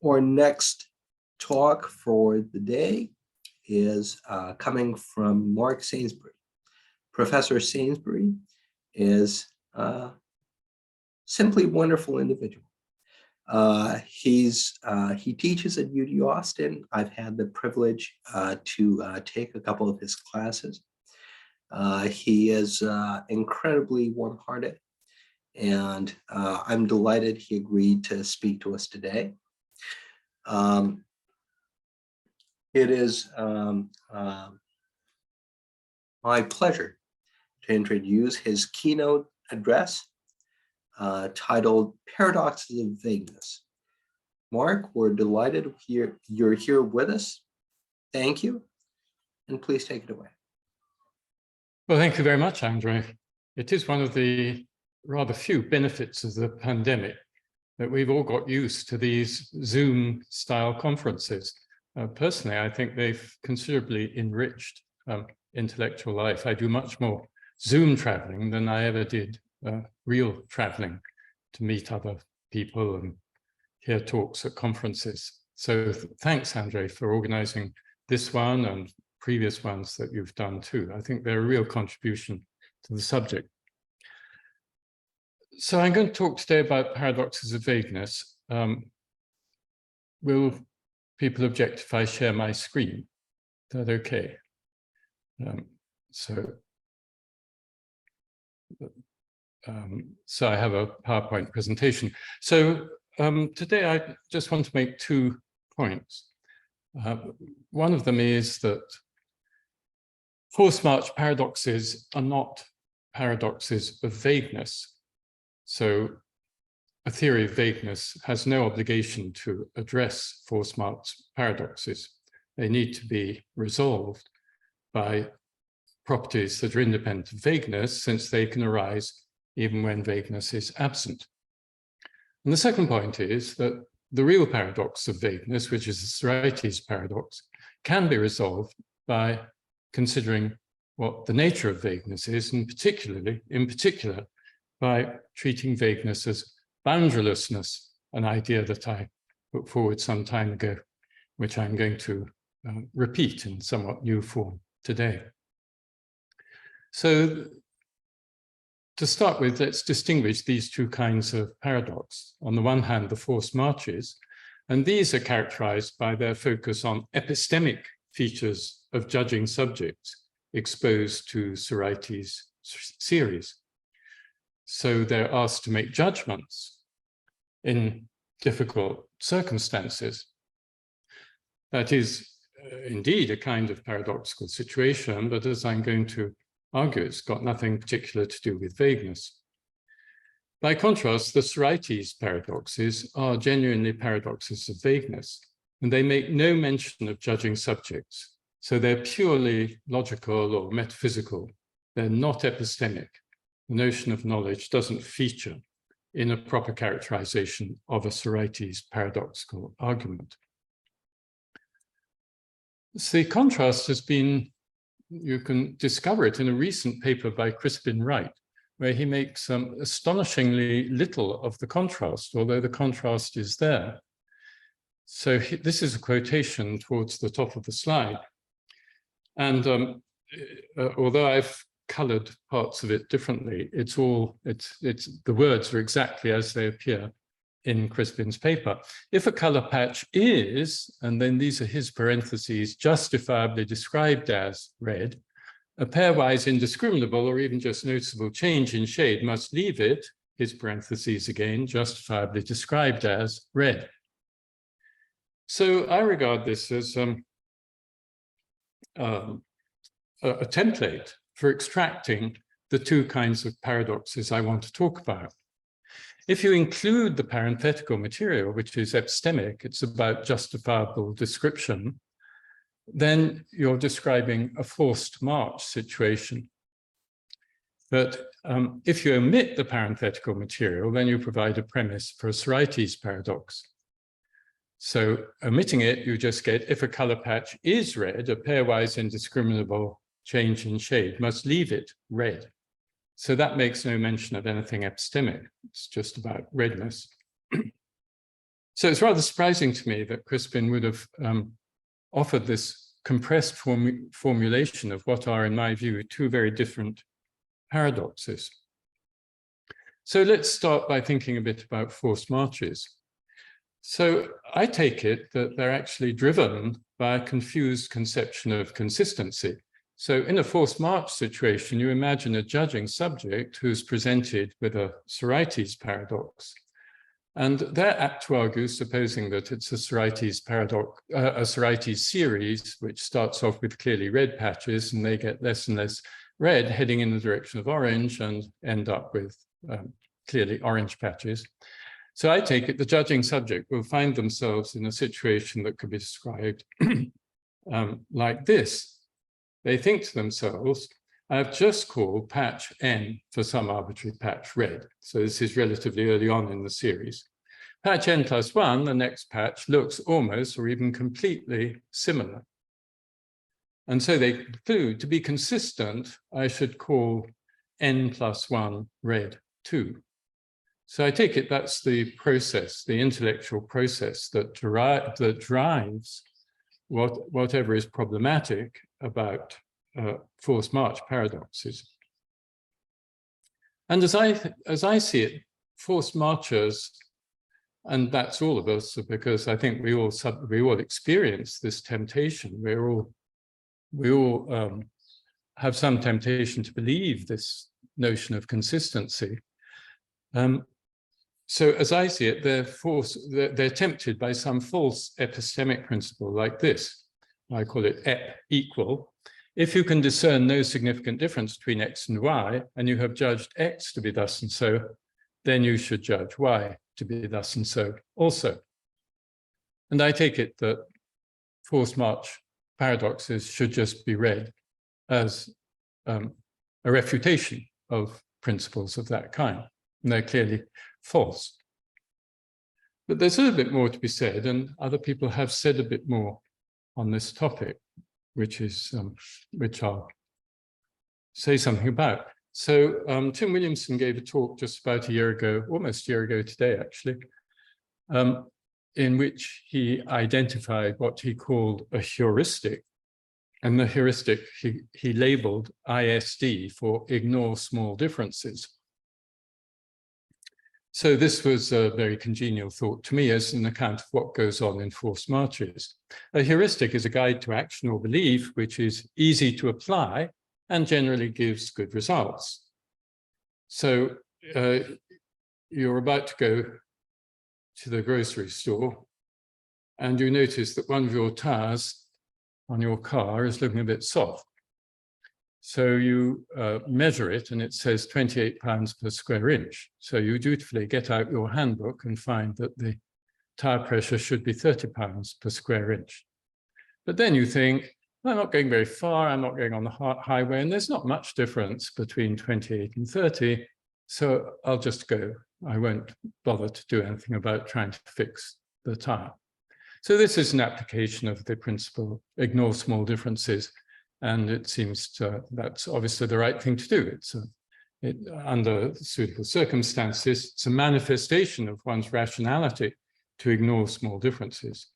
Our next talk for the day is coming from Mark Sainsbury. Professor Sainsbury is simply a wonderful individual. He teaches at UT Austin. I've had the privilege to take a couple of his classes. He is incredibly warm-hearted, and I'm delighted he agreed to speak to us today. It is my pleasure to introduce his keynote address titled Paradoxes of Vagueness. Mark, we're delighted you're here with us. Thank you, and please take it away. Well, thank you very much, Andre. It is one of the rather few benefits of the pandemic that we've all got used to these Zoom-style conferences. Personally, I think they've considerably enriched intellectual life. I do much more Zoom traveling than I ever did real traveling to meet other people and hear talks at conferences. So thanks, Andre, for organizing this one and previous ones that you've done too. I think they're a real contribution to the subject. So I'm going to talk today about paradoxes of vagueness. Will people object if I share my screen? Is that okay? So I have a PowerPoint presentation. So today I just want to make 2 points. One of them is that force march paradoxes are not paradoxes of vagueness. So a theory of vagueness has no obligation to address force march paradoxes. They need to be resolved by properties that are independent of vagueness, since they can arise even when vagueness is absent. And the second point is that the real paradox of vagueness, which is the Sorites paradox, can be resolved by considering what the nature of vagueness is, and in particular, by treating vagueness as boundarylessness, an idea that I put forward some time ago, which I'm going to repeat in somewhat new form today. So to start with, let's distinguish these 2 kinds of paradox. On the one hand, the force marches, and these are characterized by their focus on epistemic features of judging subjects exposed to Sorites series. So they're asked to make judgments in difficult circumstances. That is indeed a kind of paradoxical situation, but as I'm going to argue, it's got nothing particular to do with vagueness. By contrast, the Sorites paradoxes are genuinely paradoxes of vagueness, and they make no mention of judging subjects. So they're purely logical or metaphysical. They're not epistemic. The notion of knowledge doesn't feature in a proper characterization of a Sorites paradoxical argument. So the contrast has been, you can discover it in a recent paper by Crispin Wright, where he makes astonishingly little of the contrast, although the contrast is there. So this is a quotation towards the top of the slide. And although I've colored parts of it differently, the words are exactly as they appear in Crispin's paper. If a color patch is, and then these are his parentheses, justifiably described as red, a pairwise indiscriminable or even just noticeable change in shade must leave it, his parentheses again, justifiably described as red. So I regard this as a template for extracting the 2 kinds of paradoxes I want to talk about. If you include the parenthetical material, which is epistemic, it's about justifiable description, then you're describing a forced march situation. But if you omit the parenthetical material, then you provide a premise for a Sorites paradox. So omitting it, you just get, if a color patch is red, a pairwise indiscriminable change in shade must leave it red. So that makes no mention of anything epistemic. It's just about redness. So it's rather surprising to me that Crispin would have offered this compressed formulation of what are, in my view, two very different paradoxes. So let's start by thinking a bit about forced marches. So I take it that they're actually driven by a confused conception of consistency. So in a forced march situation, you imagine a judging subject who's presented with a Sorites paradox. And they're apt to argue, supposing that it's a Sorites paradox, a Sorites series, which starts off with clearly red patches, and they get less and less red, heading in the direction of orange, and end up with clearly orange patches. So I take it the judging subject will find themselves in a situation that could be described like this. They think to themselves, I've just called patch N for some arbitrary patch red. So this is relatively early on in the series. Patch N plus 1, the next patch, looks almost or even completely similar. And so they conclude, to be consistent, I should call N plus 1 red 2. So I take it that's the process, the intellectual process that drives whatever is problematic about forced march paradoxes. And as I see it, forced marchers, and that's all of us, because I think we all experience this temptation. We all have some temptation to believe this notion of consistency. So as I see it, they're tempted by some false epistemic principle like this. I call it ep equal. If you can discern no significant difference between x and y, and you have judged x to be thus and so, then you should judge y to be thus and so also. And I take it that forced march paradoxes should just be read as a refutation of principles of that kind. And they're clearly false. But there's a little bit more to be said, and other people have said a bit more on this topic, which I'll say something about. So Tim Williamson gave a talk just about a year ago, almost a year ago today, actually, in which he identified what he called a heuristic. And the heuristic he labeled ISD for ignore small differences. So this was a very congenial thought to me as an account of what goes on in forced marches. A heuristic is a guide to action or belief which is easy to apply and generally gives good results. So you're about to go to the grocery store and you notice that one of your tires on your car is looking a bit soft. So you measure it and it says 28 pounds per square inch. So you dutifully get out your handbook and find that the tire pressure should be 30 pounds per square inch. But then you think, well, I'm not going very far, I'm not going on the highway, and there's not much difference between 28 and 30, so I'll just go. I won't bother to do anything about trying to fix the tire. So this is an application of the principle, ignore small differences. And it seems that's obviously the right thing to do. Under suitable circumstances, it's a manifestation of one's rationality to ignore small differences.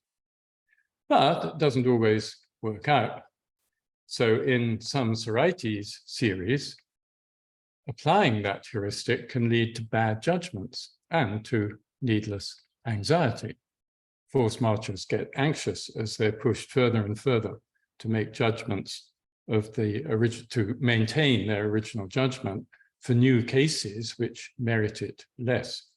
But it doesn't always work out. So in some Sorites series, applying that heuristic can lead to bad judgments and to needless anxiety. Forced marchers get anxious as they're pushed further and further to make judgments of the original, to maintain their original judgment for new cases which merit it less.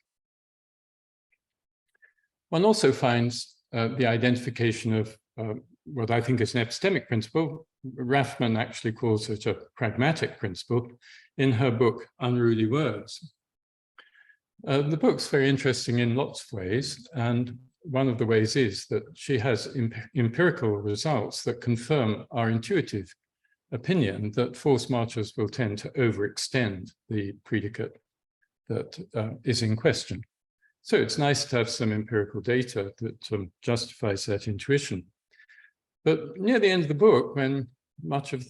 One also finds the identification of what I think is an epistemic principle. Rathman actually calls it a pragmatic principle in her book, Unruly Words. The book's very interesting in lots of ways, and one of the ways is that she has empirical results that confirm our intuitive opinion that forced marchers will tend to overextend the predicate that is in question. So it's nice to have some empirical data that justifies that intuition. But near the end of the book, when much of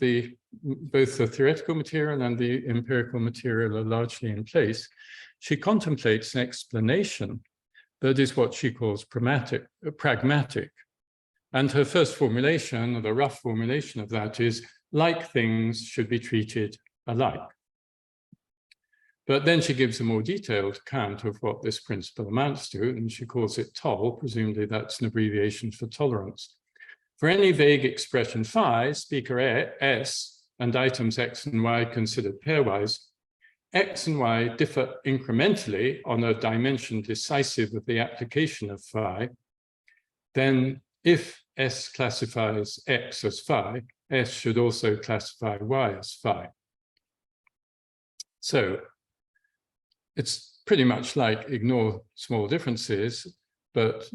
both the theoretical material and the empirical material are largely in place, she contemplates an explanation that is what she calls pragmatic. And her first formulation, or the rough formulation of that, is like things should be treated alike. But then she gives a more detailed account of what this principle amounts to, and she calls it TOL. Presumably that's an abbreviation for tolerance. For any vague expression phi, speaker S, and items x and y considered pairwise, x and y differ incrementally on a dimension decisive of the application of phi, then if S classifies x as phi, S should also classify y as phi. So it's pretty much like ignore small differences, but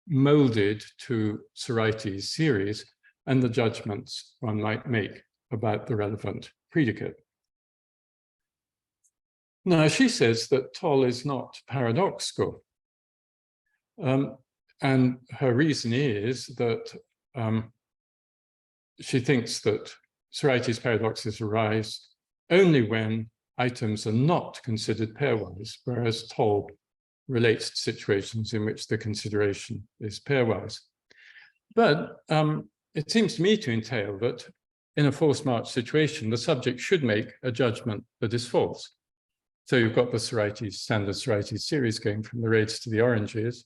molded to Sorites series and the judgments one might make about the relevant predicate. Now, she says that TOL is not paradoxical. And her reason is that she thinks that Sorites paradoxes arise only when items are not considered pairwise, whereas TOL relates to situations in which the consideration is pairwise. But it seems to me to entail that in a forced march situation, the subject should make a judgment that is false. So you've got the Sorites, standard Sorites series going from the reds to the oranges,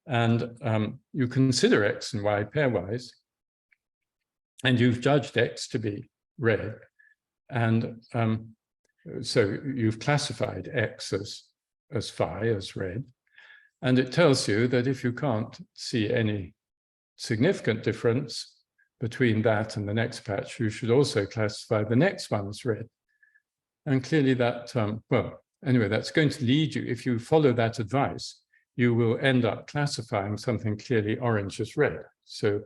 and you consider x and y pairwise, and you've judged x to be red, and so you've classified x as phi, as red, and it tells you that if you can't see any significant difference between that and the next patch, you should also classify the next one as red. And clearly that, well, anyway, that's going to lead you, if you follow that advice, you will end up classifying something clearly orange as red. So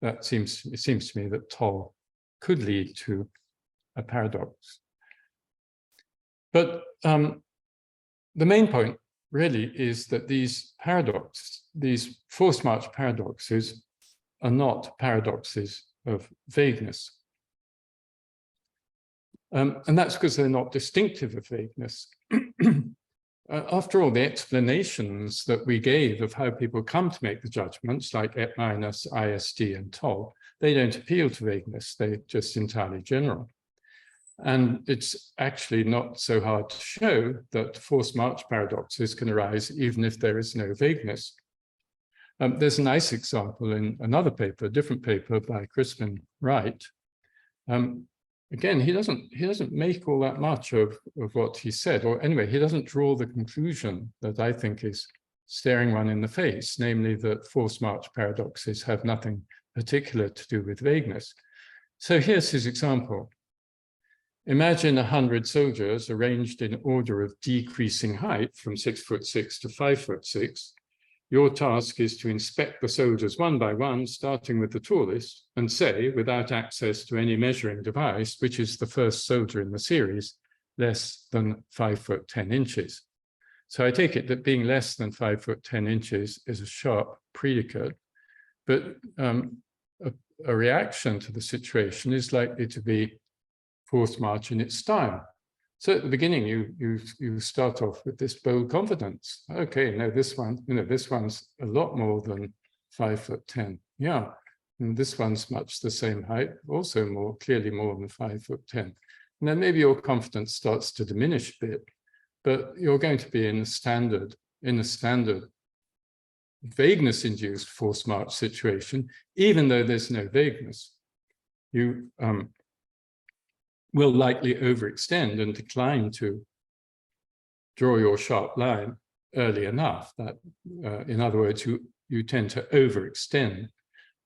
that it seems to me that TOL could lead to a paradox. But the main point really is that these forced march paradoxes are not paradoxes of vagueness. And that's because they're not distinctive of vagueness. After all, the explanations that we gave of how people come to make the judgments, like et minus, ISD, and TOL, they don't appeal to vagueness. They're just entirely general. And it's actually not so hard to show that forced march paradoxes can arise even if there is no vagueness. There's a nice example in another paper, a different paper by Crispin Wright. Again, he doesn't make all that much of what he said, or anyway, he doesn't draw the conclusion that I think is staring one in the face, namely that forced march paradoxes have nothing particular to do with vagueness. So here's his example. Imagine 100 soldiers arranged in order of decreasing height from 6'6" to 5'6". Your task is to inspect the soldiers one by one, starting with the tallest, and say, without access to any measuring device, which is the first soldier in the series, less than 5'10". So I take it that being less than 5'10" is a sharp predicate, but a reaction to the situation is likely to be forced march in its style. So at the beginning, you start off with this bold confidence. Okay, no, this one's a lot more than 5'10". Yeah, and this one's much the same height, also clearly more than 5'10". And then maybe your confidence starts to diminish a bit, but you're going to be in a standard vagueness-induced forced march situation, even though there's no vagueness. You will likely overextend and decline to draw your sharp line early enough that, in other words, you tend to overextend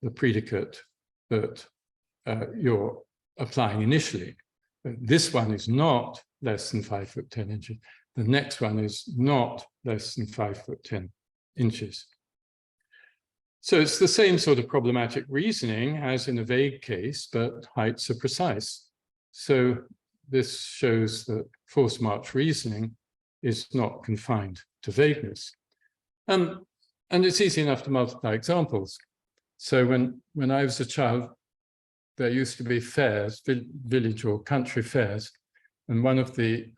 the predicate that you're applying initially. This one is not less than 5'10". The next one is not less than 5'10". So it's the same sort of problematic reasoning as in a vague case, but heights are precise. So this shows that forced march reasoning is not confined to vagueness. And it's easy enough to multiply examples. So when I was a child, there used to be fairs, village or country fairs, and one of the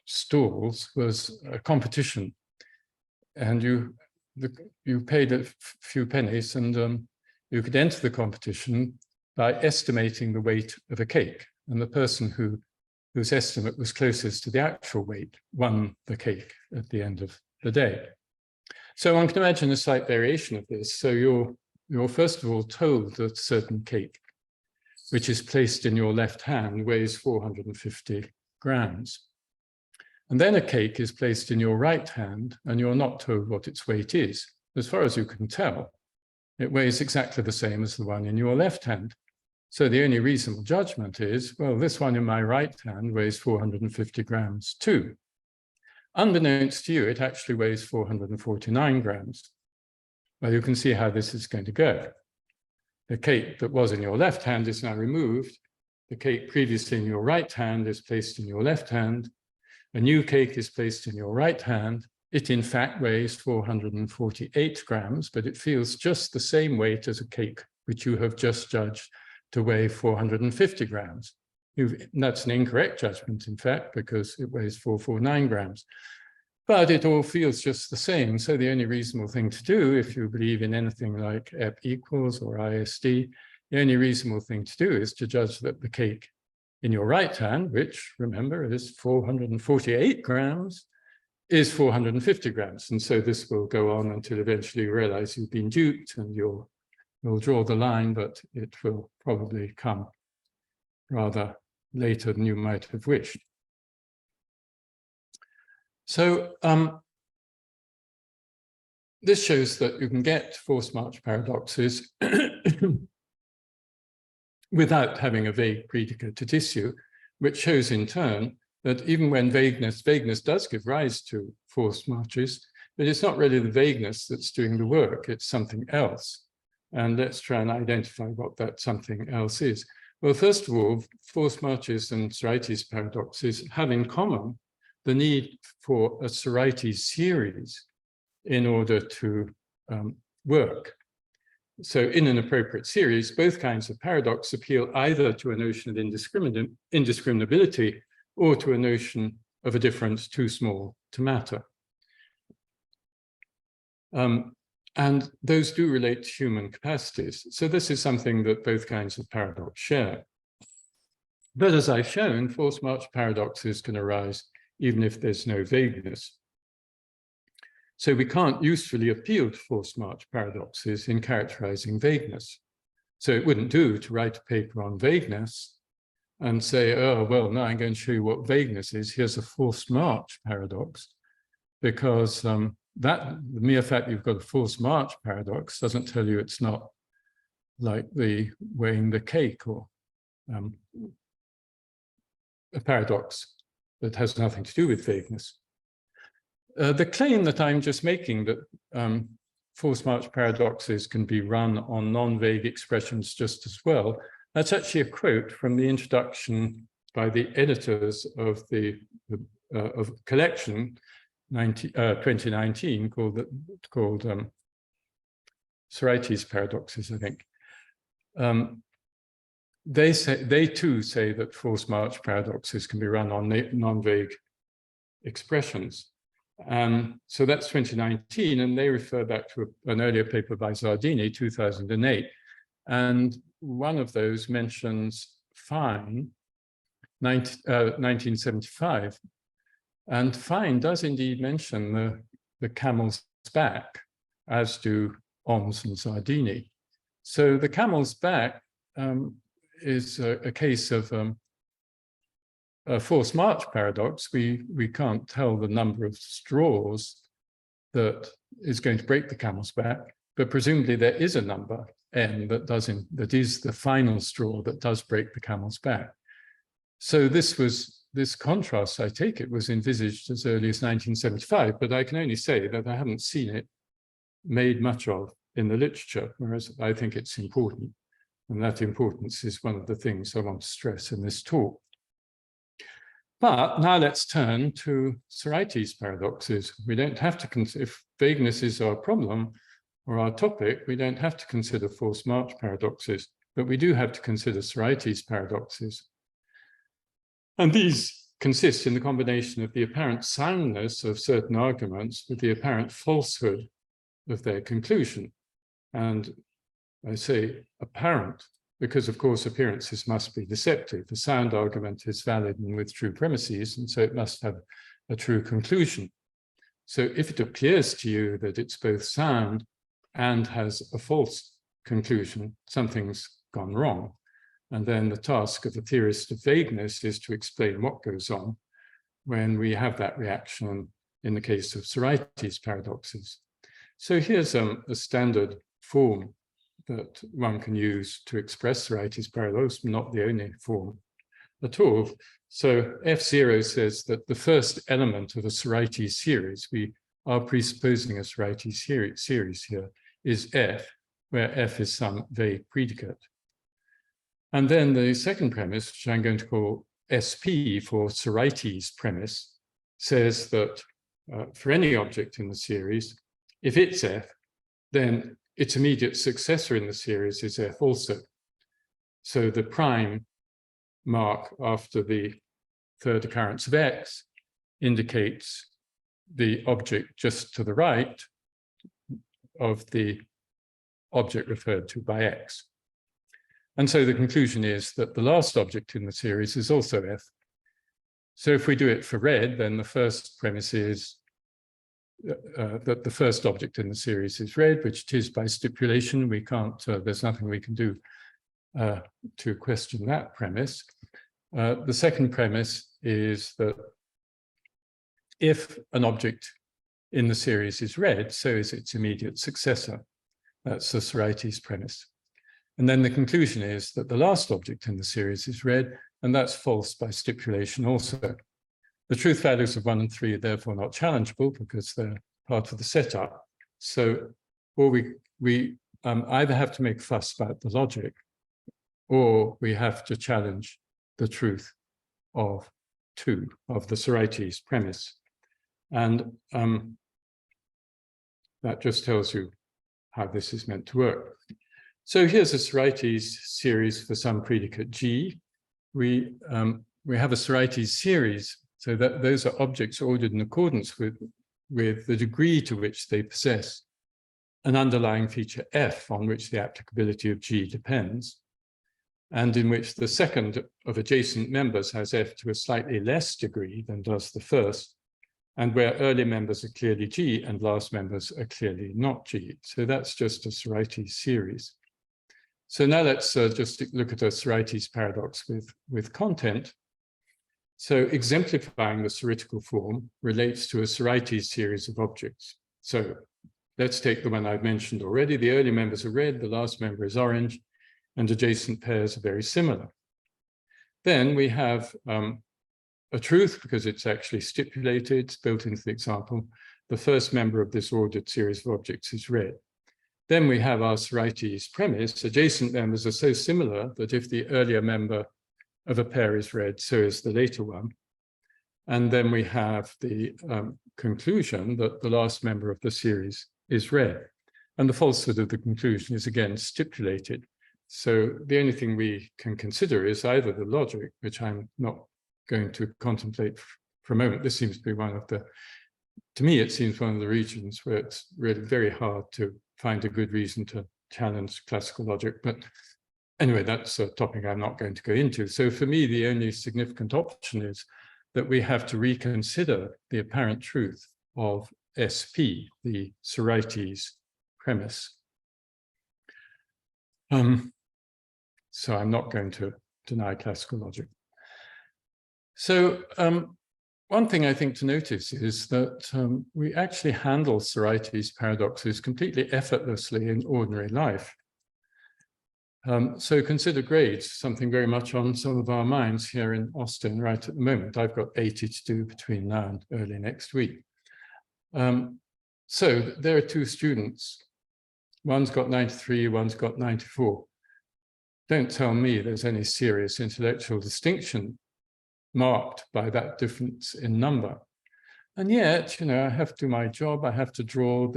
stalls was a competition and you paid a few pennies, and you could enter the competition by estimating the weight of a cake, and the person whose estimate was closest to the actual weight won the cake at the end of the day. So one can imagine a slight variation of this. So you're first of all told that a certain cake, which is placed in your left hand, weighs 450 grams. And then a cake is placed in your right hand, and you're not told what its weight is. As far as you can tell, it weighs exactly the same as the one in your left hand. So the only reasonable judgment is, well, this one in my right hand weighs 450 grams too. Unbeknownst to you, it actually weighs 449 grams. Well, you can see how this is going to go. The cake that was in your left hand is now removed. The cake previously in your right hand is placed in your left hand. A new cake is placed in your right hand. It in fact weighs 448 grams, but it feels just the same weight as a cake which you have just judged to weigh 450 grams. That's an incorrect judgment, in fact, because it weighs 449 grams. But it all feels just the same. So the only reasonable thing to do, if you believe in anything like EP equals or ISD, the only reasonable thing to do is to judge that the cake in your right hand, which, remember, is 448 grams, is 450 grams. And so this will go on until eventually you realize you've been duped, and you'll draw the line, but it will probably come rather later than you might have wished. So this shows that you can get forced march paradoxes without having a vague predicated issue, which shows in turn that even when vagueness does give rise to forced marches, but it's not really the vagueness that's doing the work, it's something else. And let's try and identify what that something else is. Well, first of all, forced marches and Sorites paradoxes have in common the need for a Sorites series in order to work. So in an appropriate series, both kinds of paradox appeal either to a notion of indiscriminability or to a notion of a difference too small to matter. And those do relate to human capacities. So this is something that both kinds of paradox share. But as I've shown, forced march paradoxes can arise even if there's no vagueness. So we can't usefully appeal to forced march paradoxes in characterizing vagueness. So it wouldn't do to write a paper on vagueness and say, oh, well, now I'm going to show you what vagueness is. Here's a forced march paradox, because the mere fact you've got a forced march paradox doesn't tell you it's not like the weighing the cake or a paradox that has nothing to do with vagueness. The claim that I'm just making that forced march paradoxes can be run on non-vague expressions just as well, that's actually a quote from the introduction by the editors of the collection 2019 called Sorites paradoxes, I think. They too say that forced march paradoxes can be run on non-vague expressions. So that's 2019, and they refer back to an earlier paper by Zardini, 2008. And one of those mentions Fine, 1975. And Fine does indeed mention the camel's back, as do Oms and Zardini. So the camel's back is a case of a forced march paradox. We can't tell the number of straws that is going to break the camel's back, but presumably there is a number, n, that is the final straw that does break the camel's back. So this contrast, I take it, was envisaged as early as 1975, but I can only say that I haven't seen it made much of in the literature, whereas I think it's important. And that importance is one of the things I want to stress in this talk. But now let's turn to Sorites paradoxes. We don't have to consider, if vagueness is our problem or our topic, we don't have to consider forced march paradoxes, but we do have to consider Sorites paradoxes. And these consists in the combination of the apparent soundness of certain arguments with the apparent falsehood of their conclusion. And I say apparent, because of course appearances must be deceptive. The sound argument is valid and with true premises, and so it must have a true conclusion. So if it appears to you that it's both sound and has a false conclusion, something's gone wrong. And then the task of the theorist of vagueness is to explain what goes on when we have that reaction in the case of Sorites paradoxes. So here's a standard form that one can use to express Sorites paradox, not the only form at all. So F0 says that the first element of a Sorites series, we are presupposing a Sorites series here, is F, where F is some vague predicate. And then the second premise, which I'm going to call SP for Sorites premise, says that for any object in the series, if it's F, then its immediate successor in the series is F also. So the prime mark after the third occurrence of X indicates the object just to the right of the object referred to by X. And so the conclusion is that the last object in the series is also F. So if we do it for red, then the first premise is that the first object in the series is red, which it is by stipulation. We can't, there's nothing we can do to question that premise. The second premise is that if an object in the series is red, so is its immediate successor. That's the Sorites premise. And then the conclusion is that the last object in the series is red, and that's false by stipulation also. The truth values of 1 and 3 are therefore not challengeable because they're part of the setup. So or we either have to make fuss about the logic, or we have to challenge the truth of 2, of the Sorites premise. And that just tells you how this is meant to work. So here's a Sorites series for some predicate G. We have a Sorites series, so that those are objects ordered in accordance with the degree to which they possess an underlying feature F on which the applicability of G depends, and in which the second of adjacent members has F to a slightly less degree than does the first, and where early members are clearly G and last members are clearly not G. So that's just a Sorites series. So now let's just look at a Sorites paradox with content. So exemplifying the Soritical form relates to a Sorites series of objects. So let's take the one I've mentioned already. The early members are red, the last member is orange, and adjacent pairs are very similar. Then we have a truth, because it's actually stipulated, it's built into the example. The first member of this ordered series of objects is red. Then we have our Sorites premise. Adjacent members are so similar that if the earlier member of a pair is red, so is the later one. And then we have the conclusion that the last member of the series is red. And the falsehood of the conclusion is again stipulated. So the only thing we can consider is either the logic, which I'm not going to contemplate for a moment. This seems to be one of the, to me, it seems one of the regions where it's really very hard to find a good reason to challenge classical logic. But anyway, that's a topic I'm not going to go into. So for me, the only significant option is that we have to reconsider the apparent truth of SP, the Sorites premise. So I'm not going to deny classical logic. So one thing I think to notice is that we actually handle Sorites paradoxes completely effortlessly in ordinary life. So consider grades, something very much on some of our minds here in Austin right at the moment. I've got 80 to do between now and early next week. So there are 2 students. One's got 93, one's got 94. Don't tell me there's any serious intellectual distinction marked by that difference in number. And yet, you know, I have to do my job. I have to draw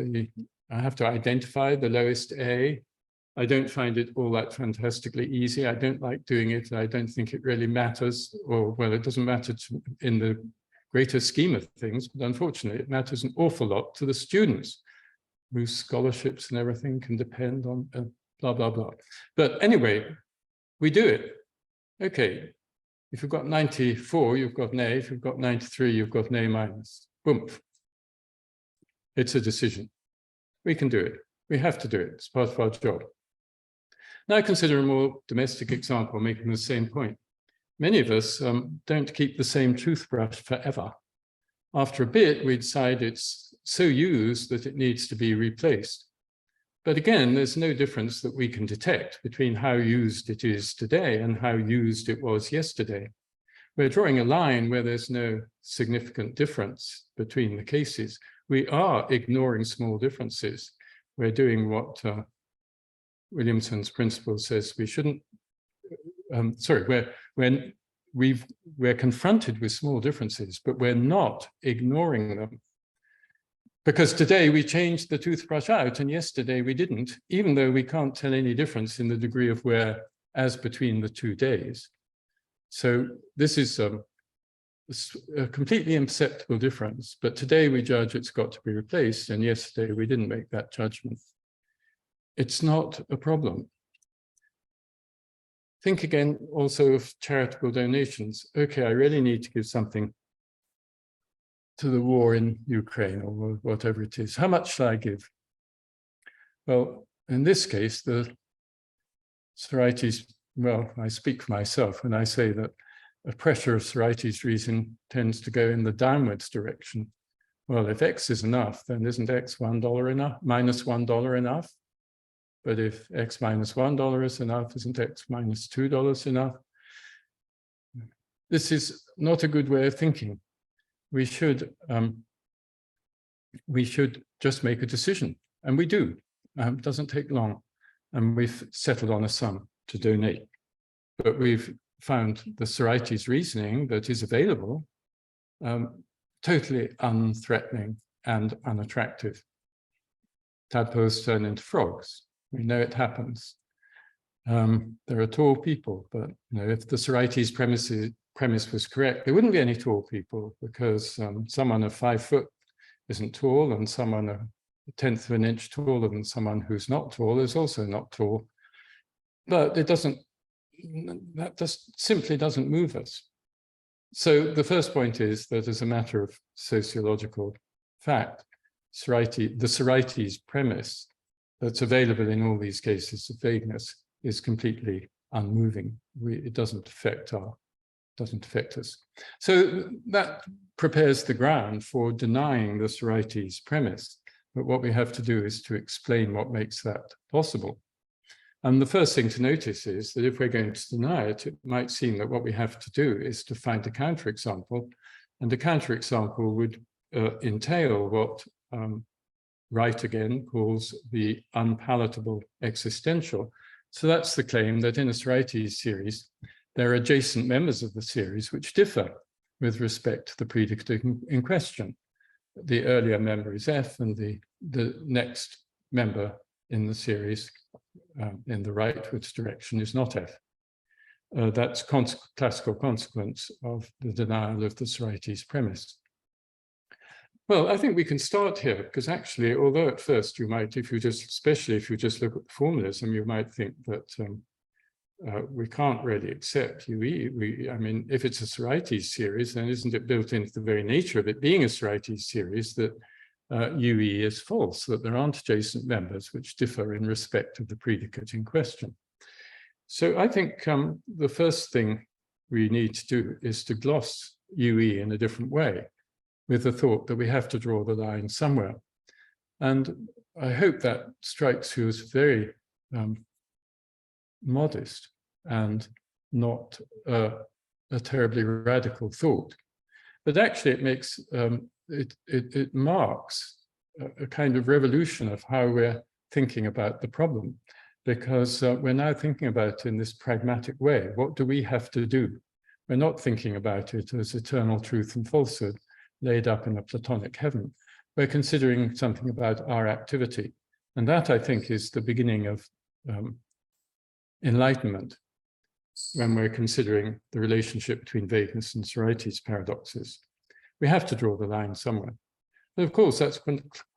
I have to identify the lowest A. I don't find it all that fantastically easy. I don't like doing it. I don't think it really matters, or well, it doesn't matter in the greater scheme of things, but unfortunately it matters an awful lot to the students whose scholarships and everything can depend on blah, blah, blah. But anyway, we do it. Okay, if you've got 94, you've got an A. If you've got 93, you've got an A minus. Boom. It's a decision. We can do it. We have to do it. It's part of our job. Now consider a more domestic example making the same point. Many of us don't keep the same toothbrush forever. After a bit, we decide it's so used that it needs to be replaced. But again, there's no difference that we can detect between how used it is today and how used it was yesterday. We're drawing a line where there's no significant difference between the cases. We are ignoring small differences. We're doing what Williamson's principle says we shouldn't, we're confronted with small differences, but we're not ignoring them. Because today we changed the toothbrush out and yesterday we didn't, even though we can't tell any difference in the degree of wear as between the 2 days. So this is a completely imperceptible difference, but today we judge it's got to be replaced and yesterday we didn't make that judgment. It's not a problem. Think again also of charitable donations. Okay, I really need to give something to the war in Ukraine or whatever it is. How much shall I give? Well, in this case, the Sorites, well, I speak for myself when I say that a pressure of Sorites reason tends to go in the downwards direction. Well, if X is enough, then isn't X $1 enough, minus $1 enough? But if X minus $1 is enough, isn't X minus $2 enough? This is not a good way of thinking. We should just make a decision, and we do. It doesn't take long, and we've settled on a sum to donate. But we've found the Sorites reasoning that is available totally unthreatening and unattractive. Tadpoles turn into frogs. We know it happens. There are tall people, but if the Sorites premise was correct, there wouldn't be any tall people because someone of 5 foot isn't tall, and someone a 1/10 of an inch taller than someone who's not tall is also not tall. But it doesn't, that just simply doesn't move us. So the first point is that as a matter of sociological fact, the Sorites premise that's available in all these cases of vagueness is completely unmoving. It doesn't affect us. So that prepares the ground for denying the Sorites premise. But what we have to do is to explain what makes that possible. And the first thing to notice is that if we're going to deny it, it might seem that what we have to do is to find a counterexample. And the counterexample would entail what Wright again calls the unpalatable existential. So that's the claim that in a Sorites series, there are adjacent members of the series which differ with respect to the predicate in question. The earlier member is F, and the next member in the series in the rightwards direction is not F. That's classical consequence of the denial of the Sorites premise. Well, I think we can start here because actually, although at first you might, especially if you just look at the formalism, you might think that we can't really accept UE. I mean, if it's a Sorites series, then isn't it built into the very nature of it being a Sorites series that UE is false, that there aren't adjacent members which differ in respect of the predicate in question? So I think the first thing we need to do is to gloss UE in a different way, with the thought that we have to draw the line somewhere. And I hope that strikes you as very modest and not a terribly radical thought. But actually it makes, it marks a kind of revolution of how we're thinking about the problem, because we're now thinking about it in this pragmatic way. What do we have to do? We're not thinking about it as eternal truth and falsehood laid up in a Platonic heaven. We're considering something about our activity. And that, I think, is the beginning of enlightenment when we're considering the relationship between vagueness and Sorites paradoxes. We have to draw the line somewhere. But of course, that's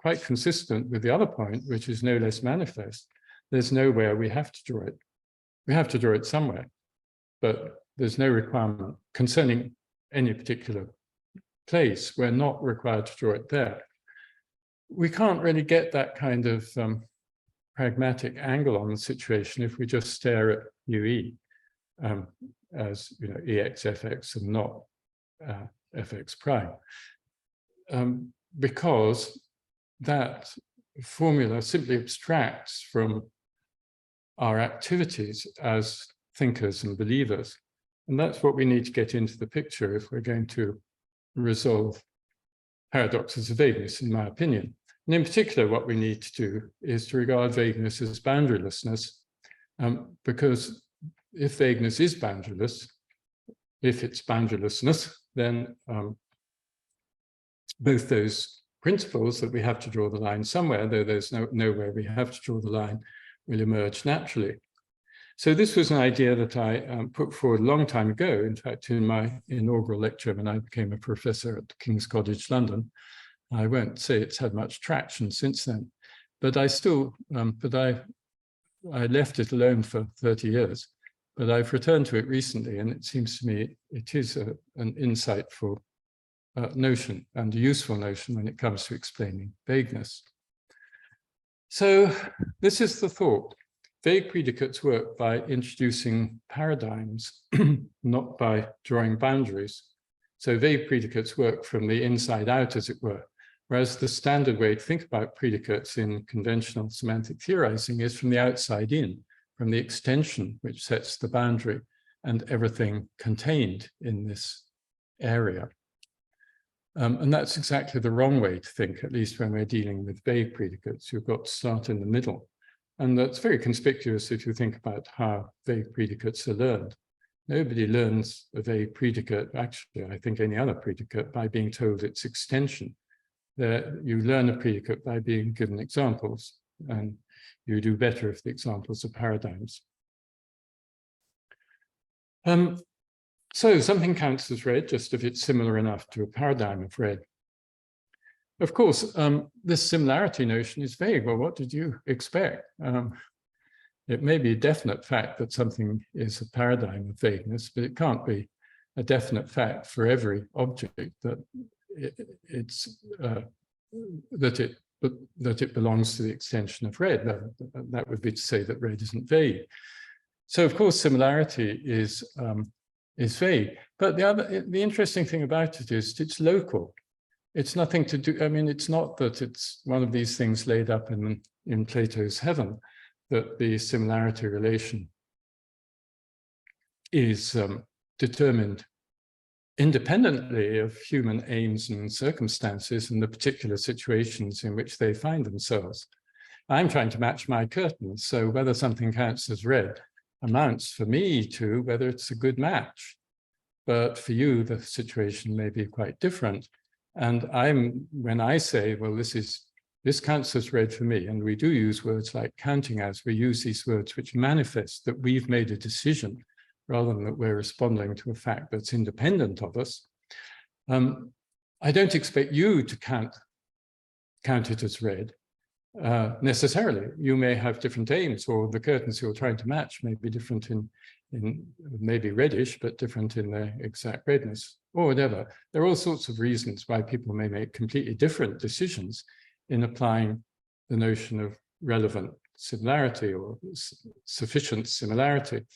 quite consistent with the other point, which is no less manifest. There's nowhere we have to draw it. We have to draw it somewhere, but there's no requirement concerning any particular place. We're not required to draw it there. We can't really get that kind of pragmatic angle on the situation if we just stare at UE as EX FX and not FX prime. Because that formula simply abstracts from our activities as thinkers and believers. And that's what we need to get into the picture if we're going to resolve paradoxes of vagueness, in my opinion. And in particular, what we need to do is to regard vagueness as boundarylessness, because if vagueness is boundaryless, if it's boundarylessness, then both those principles that we have to draw the line somewhere, though there's nowhere we have to draw the line, will emerge naturally. So this was an idea that I put forward a long time ago, in fact, in my inaugural lecture when I became a professor at King's College London. I won't say it's had much traction since then, but I still, I left it alone for 30 years, but I've returned to it recently, and it seems to me it is an insightful notion and a useful notion when it comes to explaining vagueness. So this is the thought. Vague predicates work by introducing paradigms, not by drawing boundaries. So vague predicates work from the inside out, as it were, whereas the standard way to think about predicates in conventional semantic theorizing is from the outside in, from the extension which sets the boundary and everything contained in this area. And that's exactly the wrong way to think, at least when we're dealing with vague predicates. You've got to start in the middle. And that's very conspicuous if you think about how vague predicates are learned. Nobody learns a vague predicate, actually, I think any other predicate, by being told its extension. You learn a predicate by being given examples, and you do better if the examples are paradigms. So something counts as red just if it's similar enough to a paradigm of red. Of course, this similarity notion is vague. Well, what did you expect? It may be a definite fact that something is a paradigm of vagueness, but it can't be a definite fact for every object that it belongs to the extension of red. That would be to say that red isn't vague. So, of course, similarity is vague. But the interesting thing about it is it's local. It's nothing to do, I mean, it's not that it's one of these things laid up in Plato's heaven, that the similarity relation is determined independently of human aims and circumstances and the particular situations in which they find themselves. I'm trying to match my curtains, so whether something counts as red amounts for me to whether it's a good match. But for you, the situation may be quite different. And when I say, well, this counts as red for me, and we do use words like counting as, we use these words which manifest that we've made a decision rather than that we're responding to a fact that's independent of us. I don't expect you to count it as red necessarily. You may have different aims, or the curtains you're trying to match may be different in maybe reddish, but different in their exact redness, or whatever. There are all sorts of reasons why people may make completely different decisions in applying the notion of relevant similarity or sufficient similarity.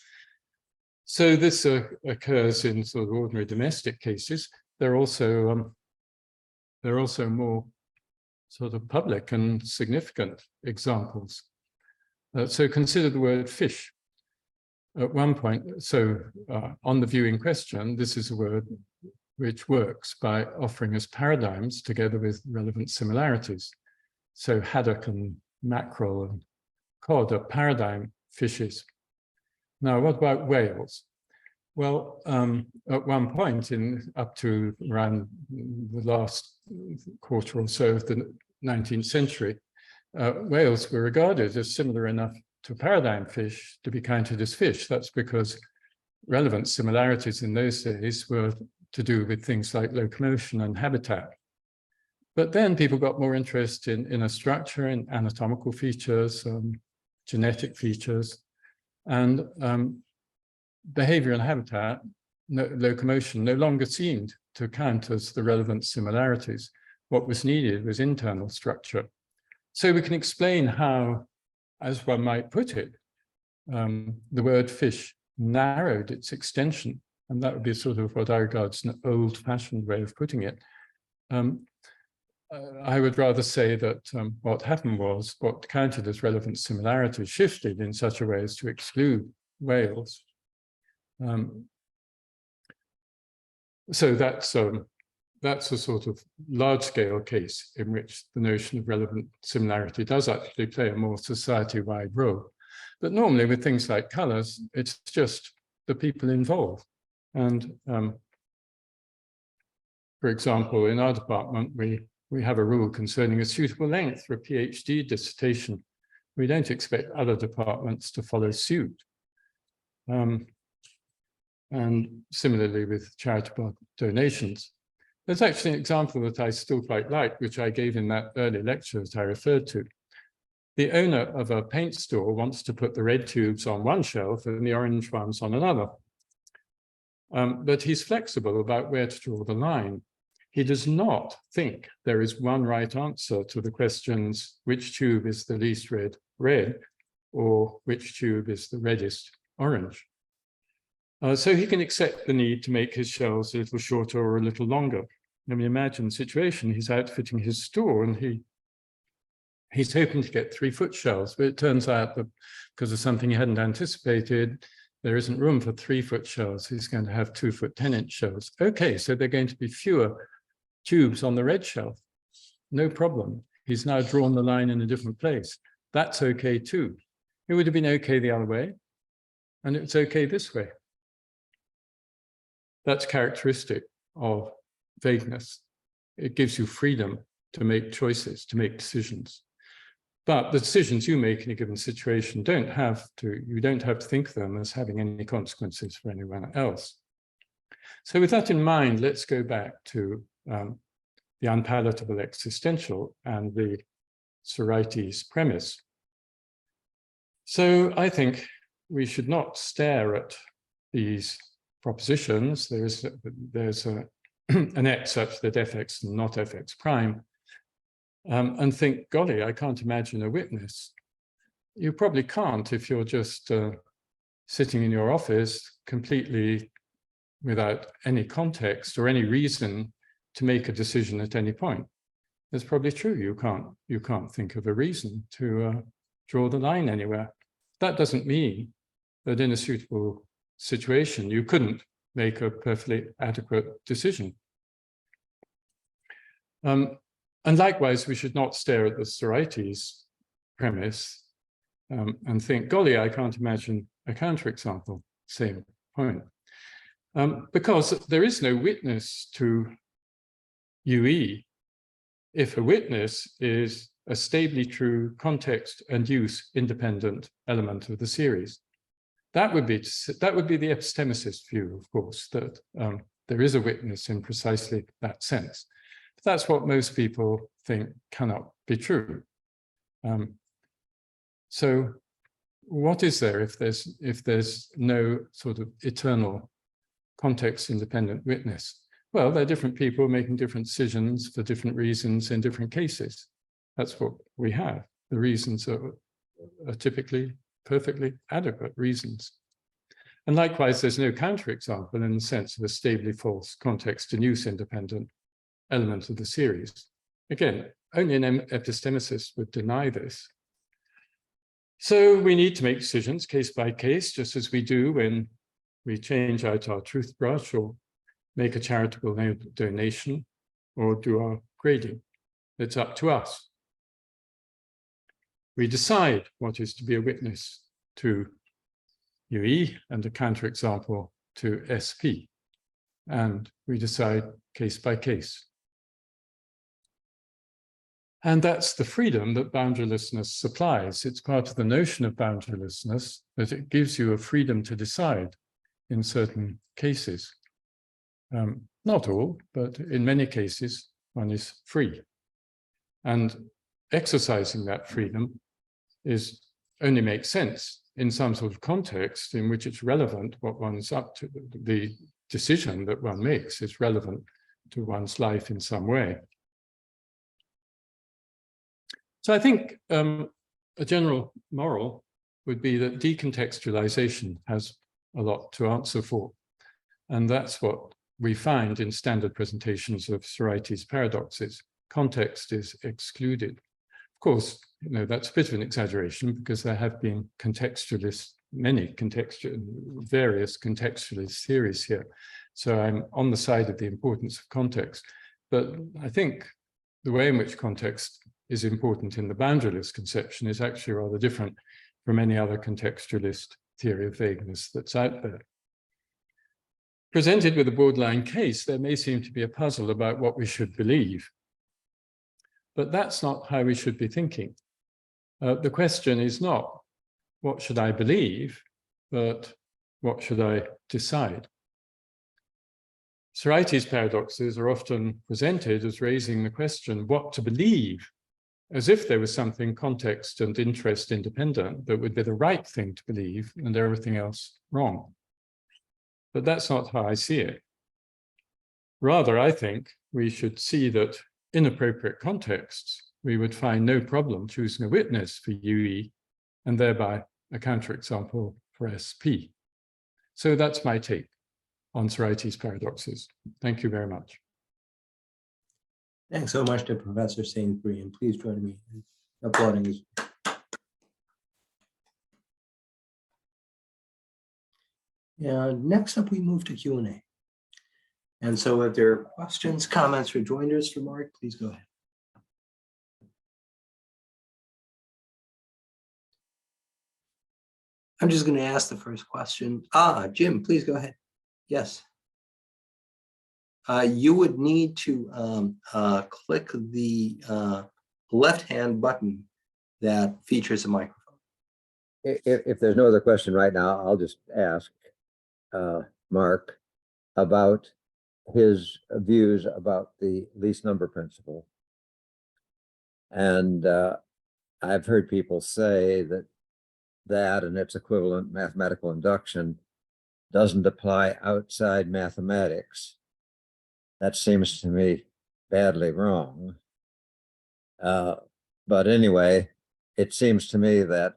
So this occurs in sort of ordinary domestic cases. There are also more sort of public and significant examples. So consider the word fish. At one point, on the viewing question, this is a word which works by offering us paradigms together with relevant similarities. So haddock and mackerel and cod are paradigm fishes. Now, what about whales? Well, at one point up to around the last quarter or so of the 19th century, whales were regarded as similar enough to paradigm fish to be counted as fish. That's because relevant similarities in those days were to do with things like locomotion and habitat. But then people got more interested in inner structure, in anatomical features, genetic features, and behavior and habitat, locomotion, no longer seemed to count as the relevant similarities. What was needed was internal structure. So we can explain how, as one might put it, the word fish narrowed its extension, and that would be sort of what I regard as an old-fashioned way of putting it. I would rather say that what happened was what counted as relevant similarities shifted in such a way as to exclude whales. So that's a sort of large-scale case in which the notion of relevant similarity does actually play a more society-wide role. But normally with things like colors, it's just the people involved. And for example, in our department, we have a rule concerning a suitable length for a PhD dissertation. We don't expect other departments to follow suit. And similarly with charitable donations. There's actually an example that I still quite like, which I gave in that early lecture that I referred to. The owner of a paint store wants to put the red tubes on one shelf and the orange ones on another. But he's flexible about where to draw the line. He does not think there is one right answer to the questions, which tube is the least red, or which tube is the reddest, orange. So he can accept the need to make his shelves a little shorter or a little longer. I mean, imagine the situation, he's outfitting his store and he's hoping to get 3-foot shelves, but it turns out that because of something he hadn't anticipated, there isn't room for 3-foot shelves. He's going to have 2-foot 10-inch shelves. Okay, so there are going to be fewer tubes on the red shelf. No problem. He's now drawn the line in a different place. That's okay too. It would have been okay the other way, and it's okay this way. That's characteristic of vagueness. It gives you freedom to make choices, to make decisions. But the decisions you make in a given situation you don't have to think of them as having any consequences for anyone else. So with that in mind, let's go back to the unpalatable existential and the Sorites premise. So I think we should not stare at these propositions. There's an x such that fx and not fx prime, and think, golly, I can't imagine a witness. You probably can't if you're just sitting in your office completely without any context or any reason to make a decision at any point. That's probably true. You can't think of a reason to draw the line anywhere. That doesn't mean that in a suitable situation you couldn't make a perfectly adequate decision. And likewise, we should not stare at the Sorites premise and think, golly, I can't imagine a counterexample. Same point. Because there is no witness to UE if a witness is a stably true context and use independent element of the series. That would be the epistemicist view, of course, that there is a witness in precisely that sense. But that's what most people think cannot be true. So what is there if there's no sort of eternal context-independent witness? Well, there are different people making different decisions for different reasons in different cases. That's what we have. The reasons are typically perfectly adequate reasons. And likewise, there's no counterexample in the sense of a stably false context and use independent element of the series. Again, only an epistemicist would deny this. So we need to make decisions case by case, just as we do when we change out our toothbrush or make a charitable donation or do our grading. It's up to us. We decide what is to be a witness to UE and a counterexample to SP. And we decide case by case. And that's the freedom that boundarylessness supplies. It's part of the notion of boundarylessness that it gives you a freedom to decide in certain cases. Not all, but in many cases, one is free. And exercising that freedom only makes sense in some sort of context in which it's relevant what one's up to. The decision that one makes is relevant to one's life in some way. So I think a general moral would be that decontextualization has a lot to answer for. And that's what we find in standard presentations of Sorites paradoxes. Context is excluded. Of course, that's a bit of an exaggeration because there have been various contextualist theories here. So I'm on the side of the importance of context. But I think the way in which context is important in the boundaryless conception is actually rather different from any other contextualist theory of vagueness that's out there. Presented with a borderline case, there may seem to be a puzzle about what we should believe. But that's not how we should be thinking. The question is not, what should I believe, but what should I decide? Sorites paradoxes are often presented as raising the question, what to believe, as if there was something context and interest independent that would be the right thing to believe and everything else wrong. But that's not how I see it. Rather, I think we should see that in appropriate contexts, we would find no problem choosing a witness for UE and thereby a counterexample for SP. So that's my take on Sorites paradoxes. Thank you very much. Thanks so much to Professor Sainsbury, and please join me in applauding. Next up, we move to Q&A. And so if there are questions, comments, or joiners for Mark, please go ahead. I'm just going to ask the first question. Jim, please go ahead. Yes. You would need to click the left-hand button that features a microphone. If there's no other question right now, I'll just ask Mark about his views about the least number principle. And I've heard people say that and its equivalent, mathematical induction, doesn't apply outside mathematics. That seems to me badly wrong. But anyway, it seems to me that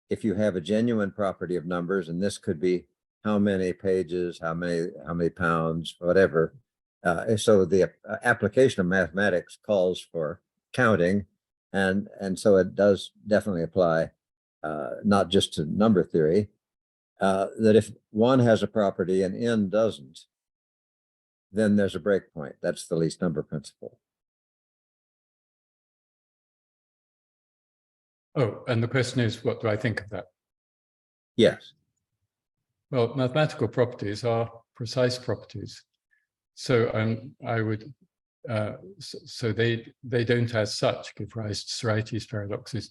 if you have a genuine property of numbers, and this could be how many pages, how many pounds, whatever. So the application of mathematics calls for counting, and so it does definitely apply, not just to number theory. That if one has a property and n doesn't, then there's a breakpoint. That's the least number principle. Oh, and the question is, what do I think of that? Yes. Well, mathematical properties are precise properties. So I would, so they don't as such give rise to Sorites paradoxes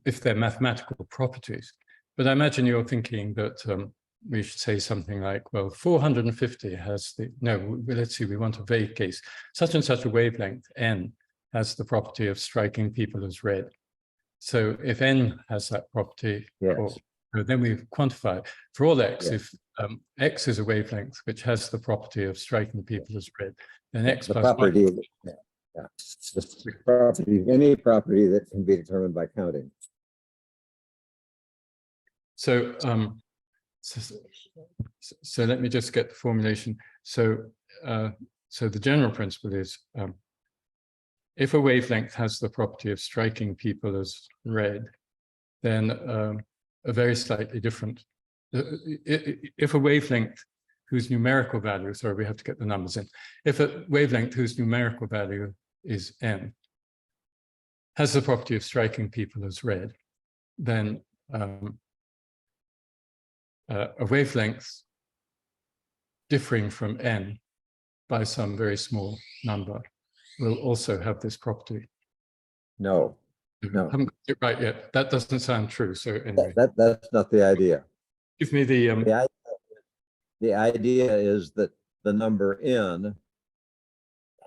if they're mathematical properties. But I imagine you're thinking that we should say something like, well, 450 has the, no, let's see, we want a vague case. Such and such a wavelength, n, has the property of striking people as red. So if n has that property, yes. Then we quantify for all x. Yes. If x is a wavelength which has the property of striking people as red, then x The plus property, 1. The property, any property that can be determined by counting. So, so let me just get the formulation. So, so the general principle is, if a wavelength has the property of striking people as red, then a very slightly different, if a wavelength whose numerical value, sorry, we have to get the numbers in. If a wavelength whose numerical value is n has the property of striking people as red, then a wavelength differing from n by some very small number will also have this property. No, no. Haven't got it right yet. That doesn't sound true. So anyway, That's not the idea. give me the The idea is that the number n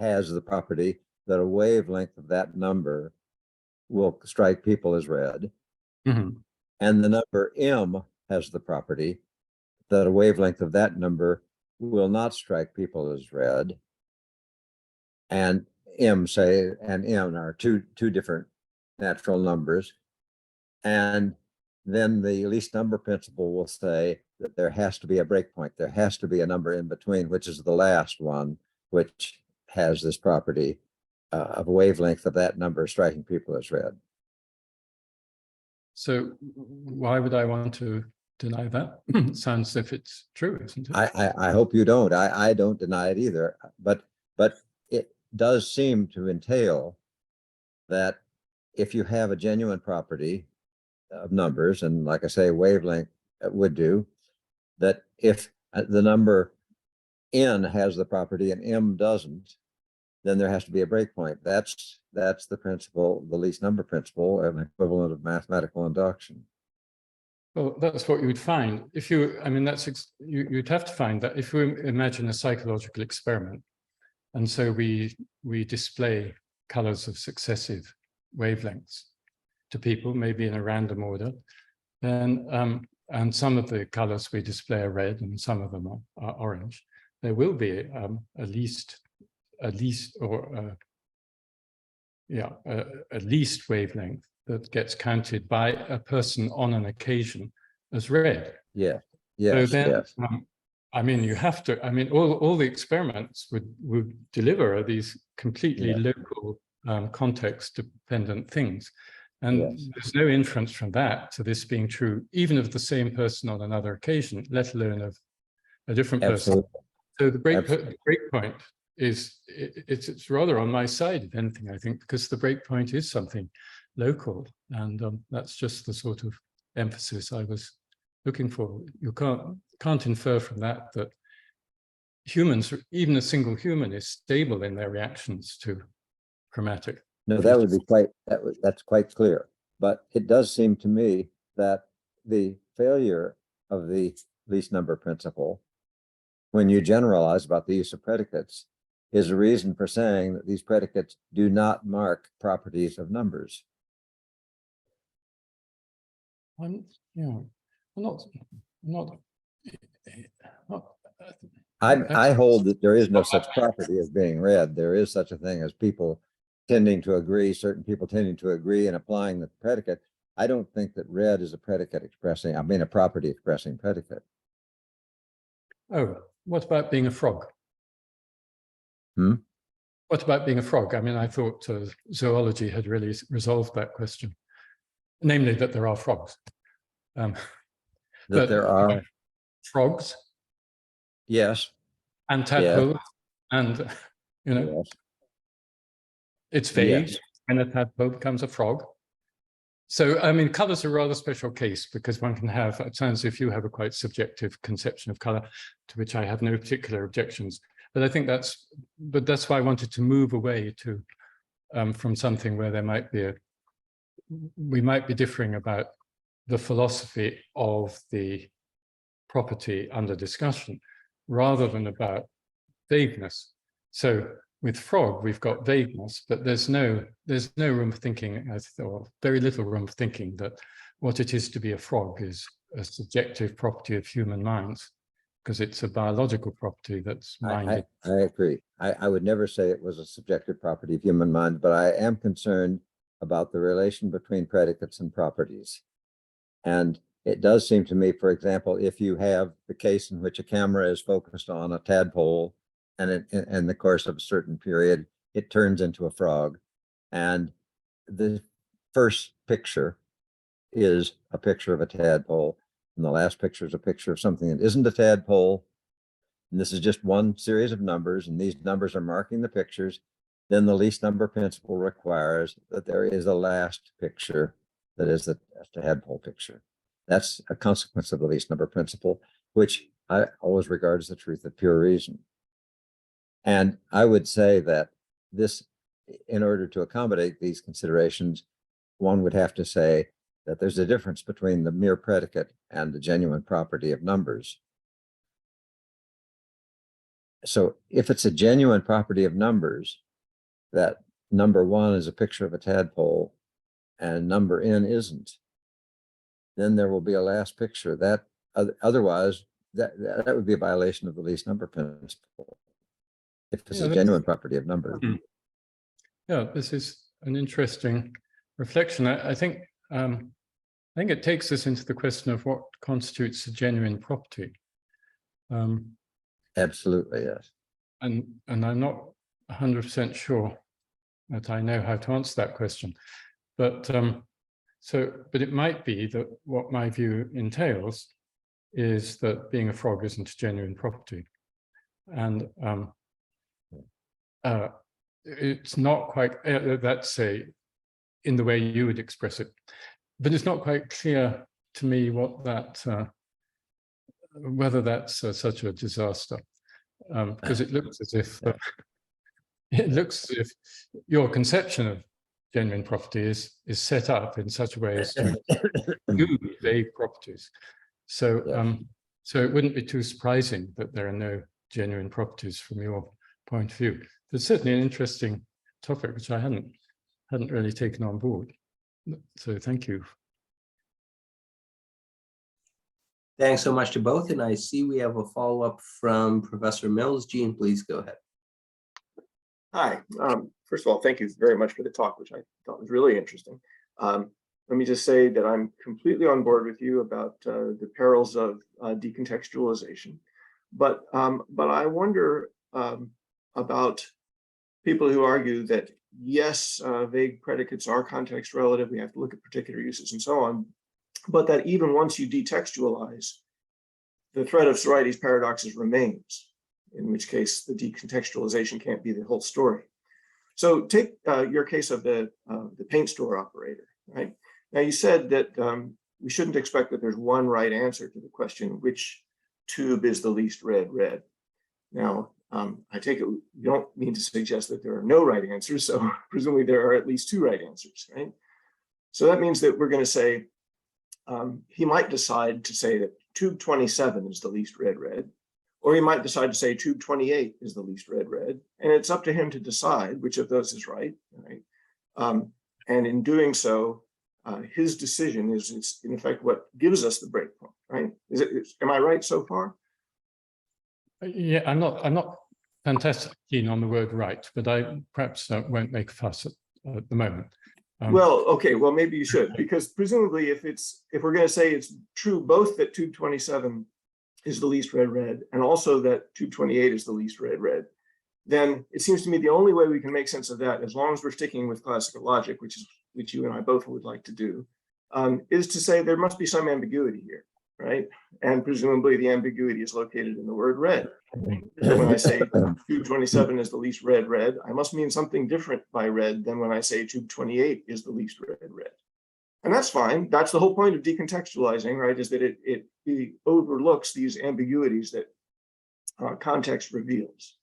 has the property that a wavelength of that number will strike people as red. mhm. And the number m has the property that a wavelength of that number will not strike people as red. And m, say, and n are two different natural numbers. And then the least number principle will say that there has to be a breakpoint. There has to be a number in between, which is the last one, which has this property of a wavelength of that number striking people as red. So why would I want to deny that? Sounds as if it's true, isn't it? I hope you don't. I don't deny it either. But it does seem to entail that if you have a genuine property of numbers, and like I say, wavelength would do, that if the number n has the property and m doesn't, then there has to be a breakpoint. That's the principle, the least number principle, an equivalent of mathematical induction. Well, that's what you would find if you. I mean, you'd have to find that if we imagine a psychological experiment, and so we display colors of successive wavelengths to people, maybe in a random order, then and some of the colors we display are red and some of them are orange. There will be a least wavelength that gets counted by a person on an occasion as red. Yeah. So Yes. then, Yes. I mean, you have to. I mean, all the experiments would deliver these completely local, context-dependent things, and there's no inference from that to this being true, even of the same person on another occasion, let alone of a different person. Absolutely. So the break point is it's rather on my side, if anything, I think, because the break point is something local, and that's just the sort of emphasis I was looking for. You can't infer from that humans, even a single human, is stable in their reactions to chromatic. No, that would be that's quite clear. But it does seem to me that the failure of the least number principle, when you generalize about the use of predicates, is a reason for saying that these predicates do not mark properties of numbers. I hold that there is no such property as being read. There is such a thing as people tending to agree, certain people tending to agree and applying the predicate. I don't think that red is a predicate expressing, I mean, a property expressing predicate. Oh, what about being a frog? Hmm? What about being a frog? I mean, I thought zoology had really resolved that question, namely that there are frogs. That there are frogs. Yes. And tadpoles, and Yes. it's vague, Yes. and a tadpole becomes a frog. So, I mean, colors are a rather special case because one can have, it sounds as if you have a quite subjective conception of color, to which I have no particular objections. But I think that's why I wanted to move away to from something where there might be we might be differing about the philosophy of the property under discussion, rather than about vagueness. So with frog, we've got vagueness, but there's no room for thinking, or very little room for thinking, that what it is to be a frog is a subjective property of human minds, because it's a biological property that's minded. I agree. I would never say it was a subjective property of human mind, but I am concerned about the relation between predicates and properties. And it does seem to me, for example, if you have the case in which a camera is focused on a tadpole, and in the course of a certain period, it turns into a frog, and the first picture is a picture of a tadpole, and the last picture is a picture of something that isn't a tadpole, and this is just one series of numbers, and these numbers are marking the pictures, then the least number principle requires that there is a last picture that is the tadpole picture. That's a consequence of the least number principle, which I always regard as the truth of pure reason. And I would say that this in order to accommodate these considerations, one would have to say that there's a difference between the mere predicate and the genuine property of numbers. So if it's a genuine property of numbers, that number 1 is a picture of a tadpole and number n isn't, then there will be a last picture. That otherwise, that would be a violation of the least number principle if it's a genuine property of numbers. Yeah, this is an interesting reflection. I think it takes us into the question of what constitutes a genuine property. Absolutely, yes. And I'm not 100% sure that I know how to answer that question. But but it might be that what my view entails is that being a frog isn't a genuine property. And it's not quite, let's say, in the way you would express it, but it's not quite clear to me what that, whether that's such a disaster, because it looks as if your conception of genuine property is set up in such a way as to include vague properties. So so it wouldn't be too surprising that there are no genuine properties from your point of view. It's certainly an interesting topic which I hadn't really taken on board. So thank you. Thanks so much to both. And I see we have a follow-up from Professor Mills. Gene, please go ahead. Hi. First of all, thank you very much for the talk, which I thought was really interesting. Let me just say that I'm completely on board with you about the perils of decontextualization. But I wonder about people who argue that, yes, vague predicates are context relative. We have to look at particular uses and so on. But that even once you detextualize, the threat of Sorites paradoxes remains, in which case the decontextualization can't be the whole story. So take your case of the paint store operator, right? Now you said that we shouldn't expect that there's one right answer to the question, which tube is the least red? Now, I take it you don't mean to suggest that there are no right answers, so presumably there are at least 2 right answers, right? So that means that we're going to say, he might decide to say that tube 27 is the least red, or he might decide to say tube 28 is the least red, and it's up to him to decide which of those is right? And in doing so, his decision is in effect what gives us the breakpoint, right? Am I right so far? Yeah, I'm not fantastically keen on the word right, but I perhaps won't make a fuss at the moment. Well, okay, well, maybe you should, because presumably if we're going to say it's true both that tube 27 is the least red, and also that tube 28 is the least red, then it seems to me the only way we can make sense of that, as long as we're sticking with classical logic, which you and I both would like to do, is to say there must be some ambiguity here, right? And presumably the ambiguity is located in the word red. So when I say tube 27 is the least red, I must mean something different by red than when I say tube 28 is the least red. And that's fine. That's the whole point of decontextualizing, right? Is that it overlooks these ambiguities that context reveals.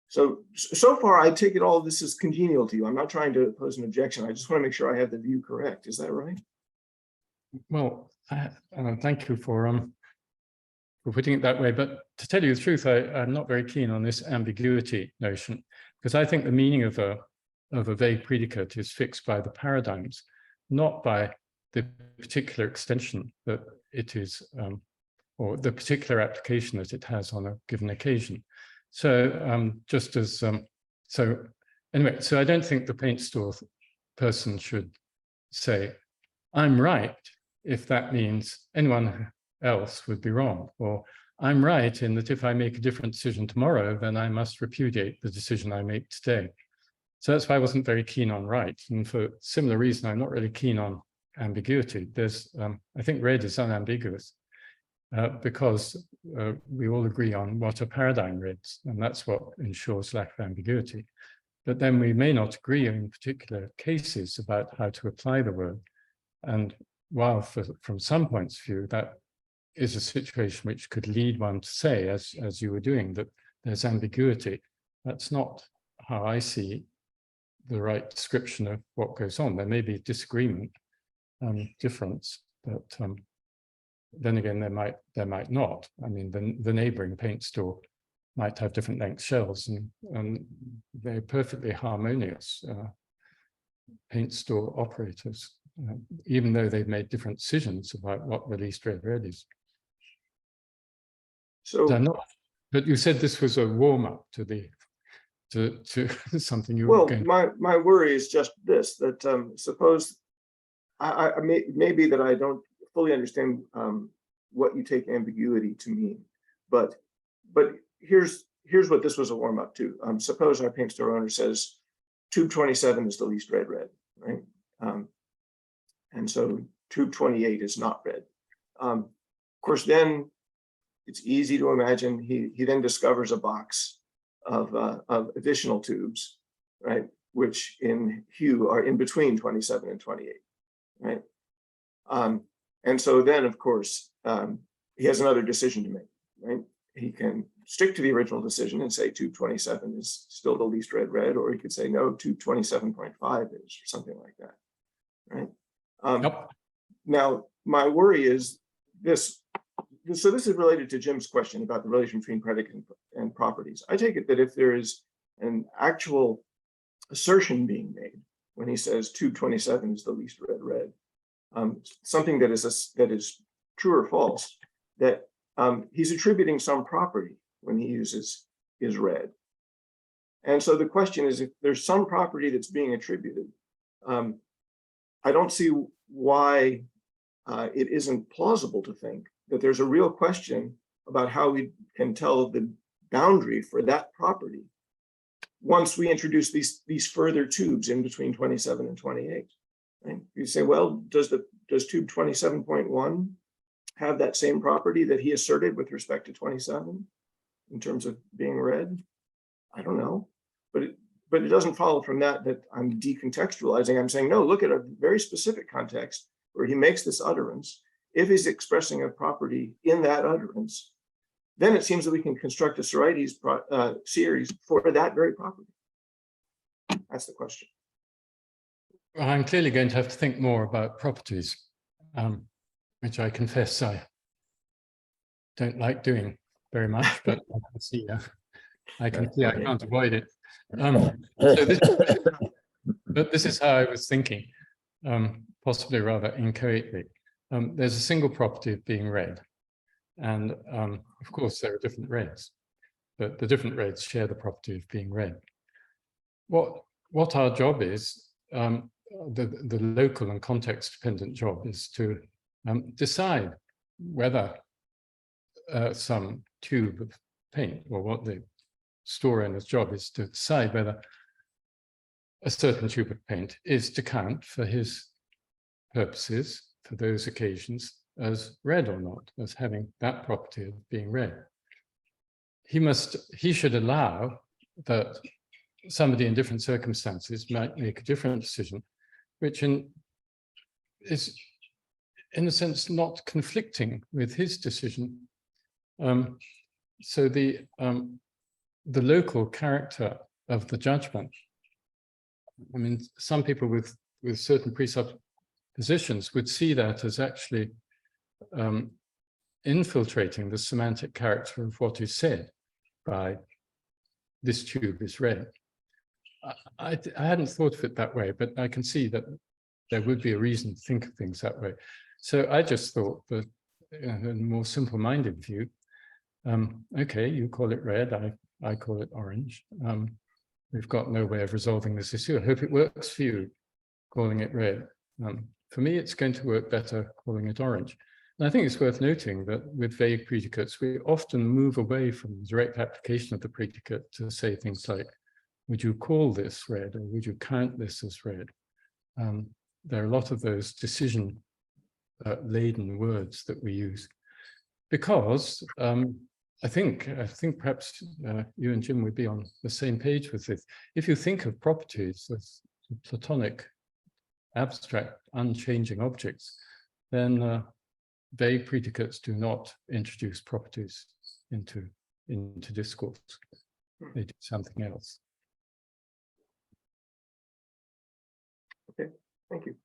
So far, I take it all this is congenial to you. I'm not trying to pose an objection. I just want to make sure I have the view correct. Is that right? Well, thank you for putting it that way. But to tell you the truth, I'm not very keen on this ambiguity notion, because I think the meaning of a vague predicate is fixed by the paradigms, not by the particular extension that it is, or the particular application that it has on a given occasion. So just as, so anyway, so I don't think the paint store person should say, I'm right, if that means anyone else would be wrong, or I'm right in that if I make a different decision tomorrow, then I must repudiate the decision I make today. So that's why I wasn't very keen on right. And for a similar reason, I'm not really keen on ambiguity. There's, I think red is unambiguous because we all agree on what a paradigm reads, and that's what ensures lack of ambiguity. But then we may not agree in particular cases about how to apply the word. And while from some points of view, that is a situation which could lead one to say, as you were doing, that there's ambiguity. That's not how I see the right description of what goes on. There may be disagreement, difference, but then again, there might not. I mean, the neighboring paint store might have different length shelves, and they're perfectly harmonious paint store operators, even though they've made different decisions about what the least red is. So They're not, but you said this was a warm-up to something you were well, going. my worry is just this, that suppose maybe that I don't fully understand what you take ambiguity to mean, but here's what this was a warm up to. Suppose our paint store owner says tube 27 is the least red, right? And so tube 28 is not red. Of course, then it's easy to imagine he then discovers a box of additional tubes, right, which in hue are in between 27 and 28, right? And so then, of course, he has another decision to make, right? He can stick to the original decision and say tube 27 is still the least red, or he could say no, tube 27.5 is, or something like that, right? Yep. Now, my worry is this. So this is related to Jim's question about the relation between predicate and properties. I take it that if there is an actual assertion being made when he says tube 27 is the least red, something that is true or false, that he's attributing some property when he uses is red. And so the question is, if there's some property that's being attributed, I don't see why it isn't plausible to think that there's a real question about how we can tell the boundary for that property once we introduce these further tubes in between 27 and 28. Right? You say, well, does tube 27.1 have that same property that he asserted with respect to 27 in terms of being red? I don't know, but it doesn't follow from that I'm decontextualizing. I'm saying, no, look at a very specific context where he makes this utterance. If he's expressing a property in that utterance, then it seems that we can construct a Sorites series for that very property. That's the question. Well, I'm clearly going to have to think more about properties, which I confess I don't like doing very much, but I can see I can't avoid it. But this is how I was thinking, possibly rather inchoately. There's a single property of being red, and of course there are different reds, but the different reds share the property of being red. What our job is, the local and context-dependent job, is to decide whether some tube of paint, or what the store owner's job is to decide whether a certain tube of paint is to count for his purposes, for those occasions, as red or not, as having that property of being red. He should allow that somebody in different circumstances might make a different decision, which is in a sense not conflicting with his decision. So the local character of the judgment, I mean, some people with certain presuppositions would see that as actually infiltrating the semantic character of what is said by this tube is red. I hadn't thought of it that way, but I can see that there would be a reason to think of things that way. So I just thought that in a more simple-minded view, okay, you call it red, I call it orange. We've got no way of resolving this issue. I hope it works for you, calling it red. For me, it's going to work better calling it orange. And I think it's worth noting that with vague predicates, we often move away from the direct application of the predicate to say things like, would you call this red, or would you count this as red? There are a lot of those decision-laden words that we use, because I think perhaps you and Jim would be on the same page with this. If you think of properties as Platonic, abstract, unchanging objects, then vague predicates do not introduce properties into discourse. They do something else. Thank you.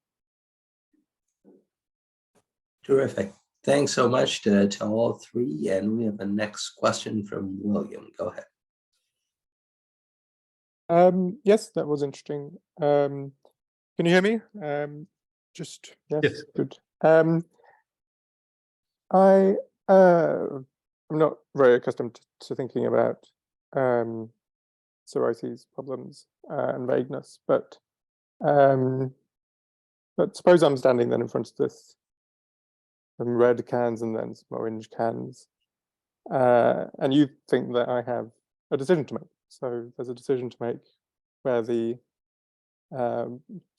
Terrific. Thanks so much to all three. And we have a next question from William. Go ahead. Yes, that was interesting. Can you hear me? Just yes, Yes. good. I'm not very accustomed to thinking about Sainsbury's problems and vagueness, but suppose I'm standing then in front of this some red cans and then some orange cans, and you think that I have a decision to make. So there's a decision to make where the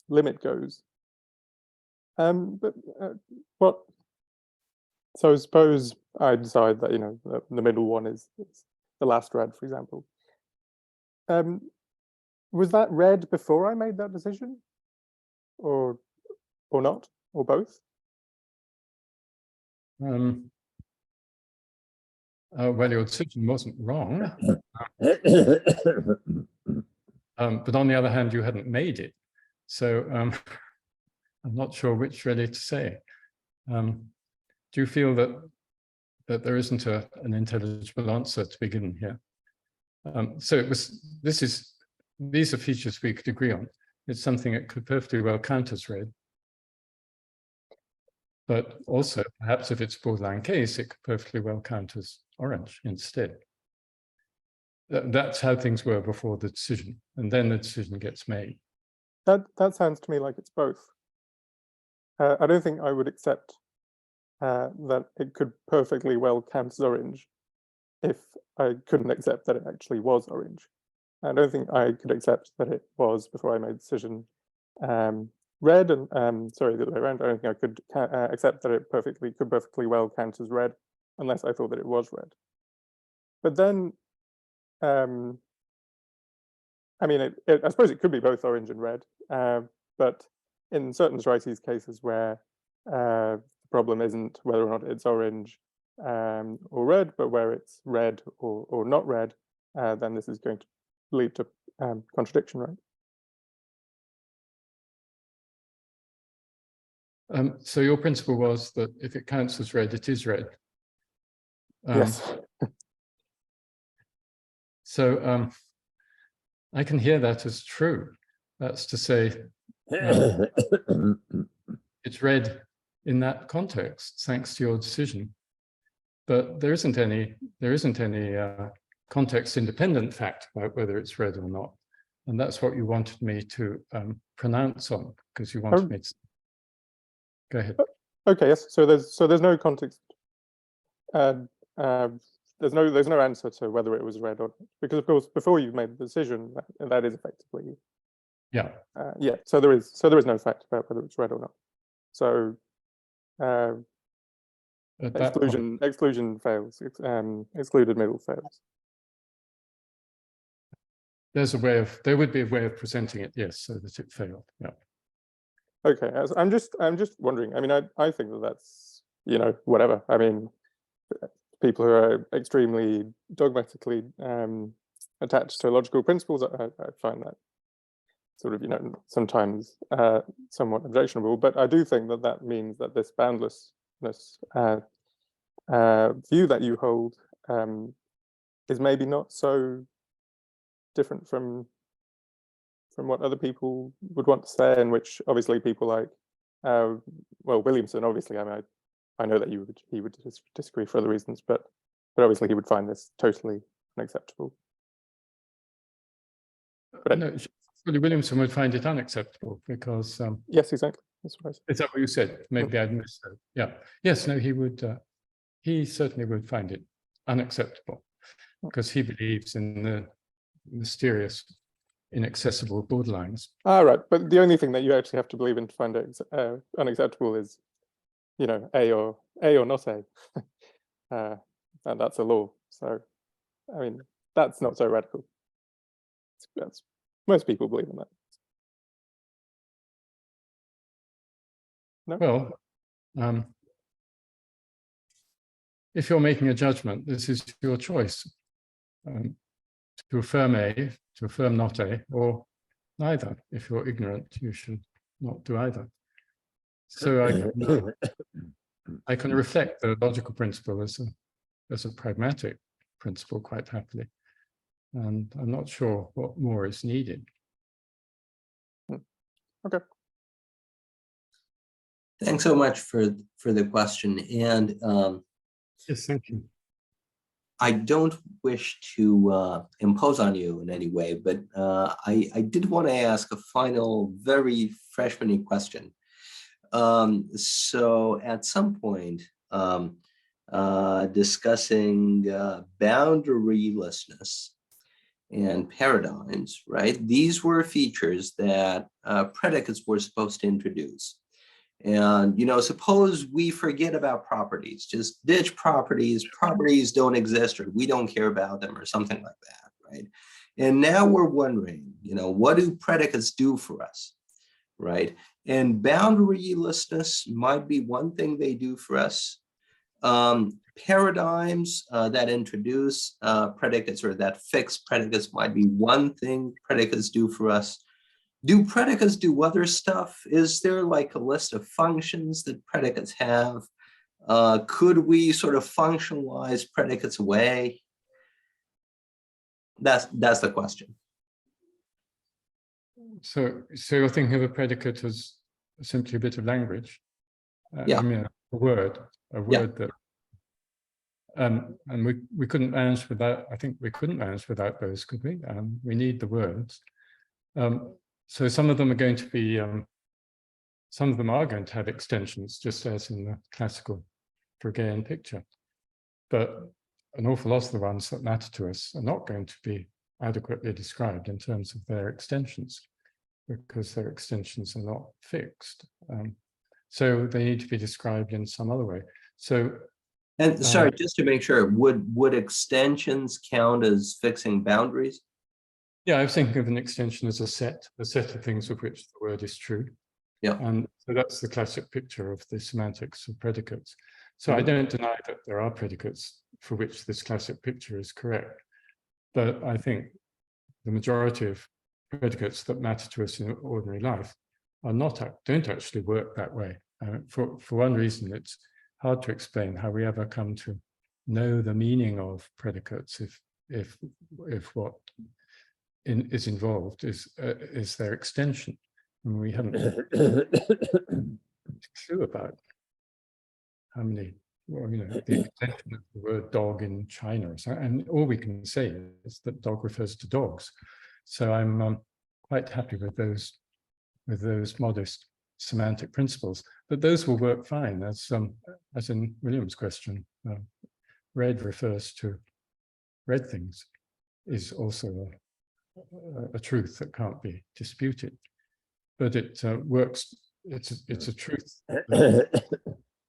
limit goes. But what? So suppose I decide that the middle one is the last red, for example. Was that red before I made that decision, or not, or both? Well, your decision wasn't wrong, but on the other hand, you hadn't made it. So I'm not sure which really to say. Do you feel that there isn't an intelligible answer to be given here? So these are features we could agree on. It's something that could perfectly well count as red. But also, perhaps if it's a borderline case, it could perfectly well count as orange instead. That's how things were before the decision, and then the decision gets made. That sounds to me like it's both. I don't think I would accept that it could perfectly well count as orange if I couldn't accept that it actually was orange. I don't think I could accept that it was, before I made the decision, red, and sorry, the other way around. I don't think I could accept that it could perfectly well count as red unless I thought that it was red. But then, I mean, I suppose it could be both orange and red, but in certain Sainsbury's cases where the problem isn't whether or not it's orange or red, but where it's red or not red, then this is going to lead to contradiction, right? So your principle was that if it counts as red, it is red. Yes. So I can hear that as true. That's to say, it's red in that context, thanks to your decision. But there isn't any context-independent fact about whether it's red or not, and that's what you wanted me to pronounce on, because you wanted me to. Go ahead. Okay. Yes. So there's no context. There's no answer to whether it was red or not, because of course before you've made the decision, that is effectively. Yeah. Yeah. So there is no fact about whether it's red or not. So exclusion fails. Excluded middle fails. There would be a way of presenting it, yes, so that it failed. Yeah. Okay. I'm just wondering. I mean, I think that's whatever. I mean, people who are extremely dogmatically attached to logical principles, I find that sort of sometimes somewhat objectionable. But I do think that means that this boundlessness view that you hold is maybe not so different from what other people would want to say, and which obviously people like Williamson, obviously, I mean, I know that he would disagree for other reasons, but obviously he would find this totally unacceptable. But no, Williamson would find it unacceptable because yes, exactly. That's what I said. Is that what you said? Maybe I'd missed that. Yeah. Yes. No. He would. He certainly would find it unacceptable because he believes in the mysterious, inaccessible borderlines. Right. But the only thing that you actually have to believe in to find it unacceptable is, A or not A, and that's a law. So, I mean, that's not so radical. Most people believe in that. No? Well, if you're making a judgment, this is your choice. To affirm A, to affirm not A, or neither. If you're ignorant, you should not do either. So I can reflect the logical principle as a pragmatic principle quite happily. And I'm not sure what more is needed. Okay. Thanks so much for the question. And Yes, thank you. I don't wish to impose on you in any way, but I did want to ask a final, very freshman-y question. So at some point, discussing boundarylessness and paradigms, right? These were features that predicates were supposed to introduce. And, you know, suppose we forget about properties, just ditch properties, properties don't exist, or we don't care about them, or something like that, right? And now we're wondering, you know, what do predicates do for us, right? And boundarylessness might be one thing they do for us. Paradigms that introduce predicates or that fix predicates might be one thing predicates do for us. Do predicates do other stuff? Is there like a list of functions that predicates have? Could we sort of functionalize predicates away? That's the question. So you're thinking of a predicate as simply a bit of language? Yeah. I mean, a word that, and we couldn't manage without, I think we couldn't manage without those, could we? We need the words. So some of them are going to be, some of them are going to have extensions, just as in the classical Phrygian picture. But an awful lot of the ones that matter to us are not going to be adequately described in terms of their extensions, because their extensions are not fixed. So they need to be described in some other way. So, and sorry, just to make sure, would extensions count as fixing boundaries? yeah, I was thinking of an extension as a set of things of which the word is true. Yeah. And so that's the classic picture of the semantics of predicates. So I don't deny that there are predicates for which this classic picture is correct. But I think the majority of predicates that matter to us in ordinary life are don't actually work that way. For one reason, it's hard to explain how we ever come to know the meaning of predicates if what is involved is their extension, and we haven't clue about how many, well, you know, the extension of the word dog in China, and all we can say is that dog refers to dogs. So I'm quite happy with those modest semantic principles, but those will work fine, as in William's question. Red refers to red things is also a truth that can't be disputed, but it works. It's a truth that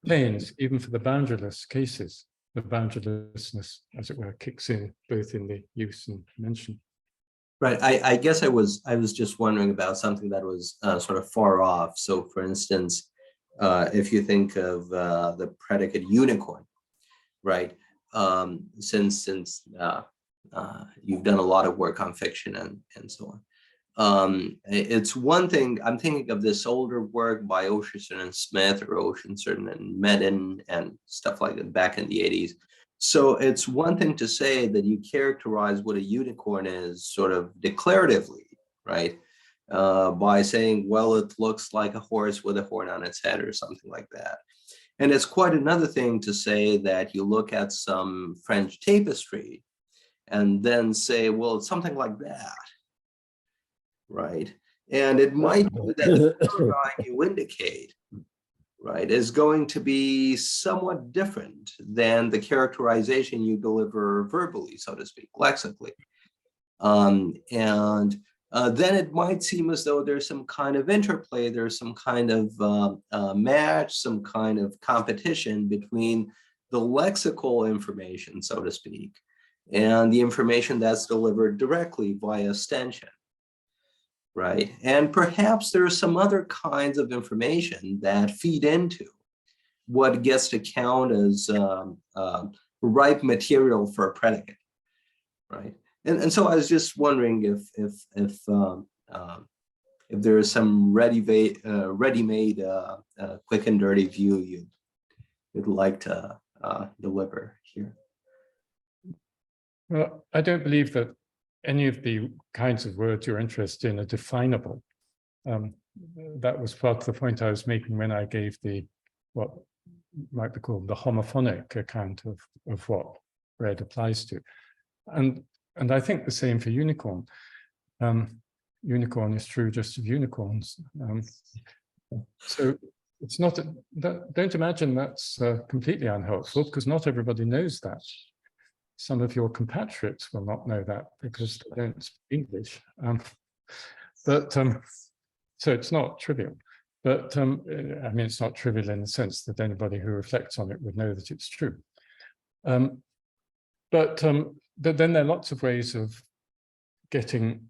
contains, even for the boundaryless cases, the boundarylessness, as it were, kicks in both in the use and mention. Right. I guess I was just wondering about something that was sort of far off. So, for instance, if you think of the predicate unicorn, right? Since you've done a lot of work on fiction and so on. It's one thing, I'm thinking of this older work by Oceanson and Smith, or Oceanson and Medin and stuff like that back in the 80s. So it's one thing to say that you characterize what a unicorn is sort of declaratively, right? By saying, well, it looks like a horse with a horn on its head or something like that. And it's quite another thing to say that you look at some French tapestry and then say, well, it's something like that, right? And it might be that the paradigm you indicate, right, is going to be somewhat different than the characterization you deliver verbally, so to speak, lexically. Then it might seem as though there's some kind of interplay, there's some kind of match, some kind of competition between the lexical information, so to speak, and the information that's delivered directly via extension, right? And perhaps there are some other kinds of information that feed into what gets to count as ripe material for a predicate, right? And so I was just wondering if there is some ready-made quick and dirty view you'd like to deliver here. Well, I don't believe that any of the kinds of words you're interested in are definable. That was part of the point I was making when I gave the, what might be called the homophonic account of what red applies to. And I think the same for unicorn. Unicorn is true just of unicorns. So it's not, don't imagine that's completely unhelpful, because not everybody knows that. Some of your compatriots will not know that because they don't speak English. So it's not trivial. But I mean, it's not trivial in the sense that anybody who reflects on it would know that it's true. But then there are lots of ways of getting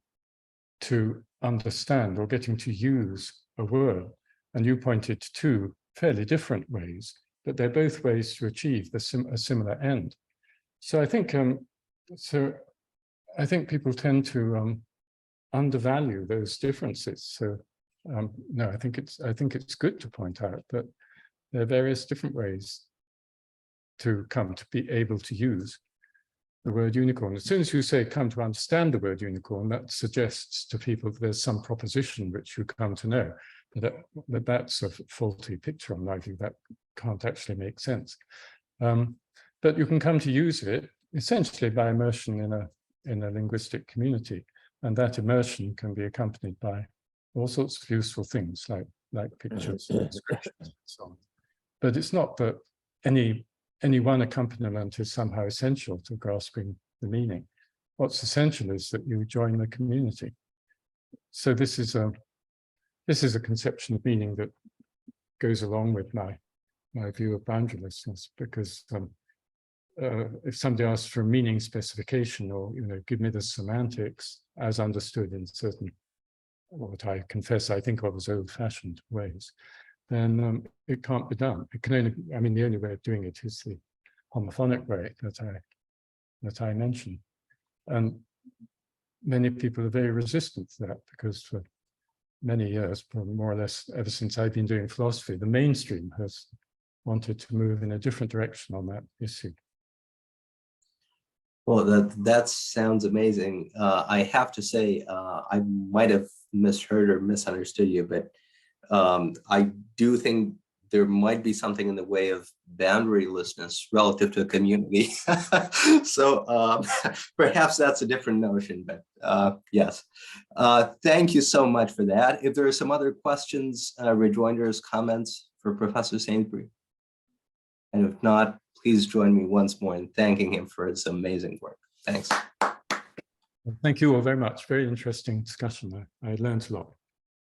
to understand or getting to use a word. And you pointed to two fairly different ways, but they're both ways to achieve a similar end. So I think people tend to undervalue those differences. So no, I think it's good to point out that there are various different ways to come to be able to use the word unicorn. As soon as you say come to understand the word unicorn, that suggests to people that there's some proposition which you come to know. But that's a faulty picture on my view. That can't actually make sense. But you can come to use it essentially by immersion in a linguistic community, and that immersion can be accompanied by all sorts of useful things like pictures and descriptions and so on. But it's not that any one accompaniment is somehow essential to grasping the meaning. What's essential is that you join the community. So this is a conception of meaning that goes along with my view of boundarylessness, because if somebody asks for a meaning specification, or give me the semantics as understood in certain, what I confess I think of as old-fashioned ways, then it can't be done. It can only, I mean, the only way of doing it is the homophonic way that I mentioned. And many people are very resistant to that, because for many years, more or less ever since I've been doing philosophy, the mainstream has wanted to move in a different direction on that issue. Well, that sounds amazing. I have to say, I might have misheard or misunderstood you, but I do think there might be something in the way of boundarylessness relative to a community. So perhaps that's a different notion, but yes. Thank you so much for that. If there are some other questions, rejoinders, comments for Professor Sainsbury, and if not, please join me once more in thanking him for his amazing work. Thanks. Thank you all very much. Very interesting discussion. I learned a lot.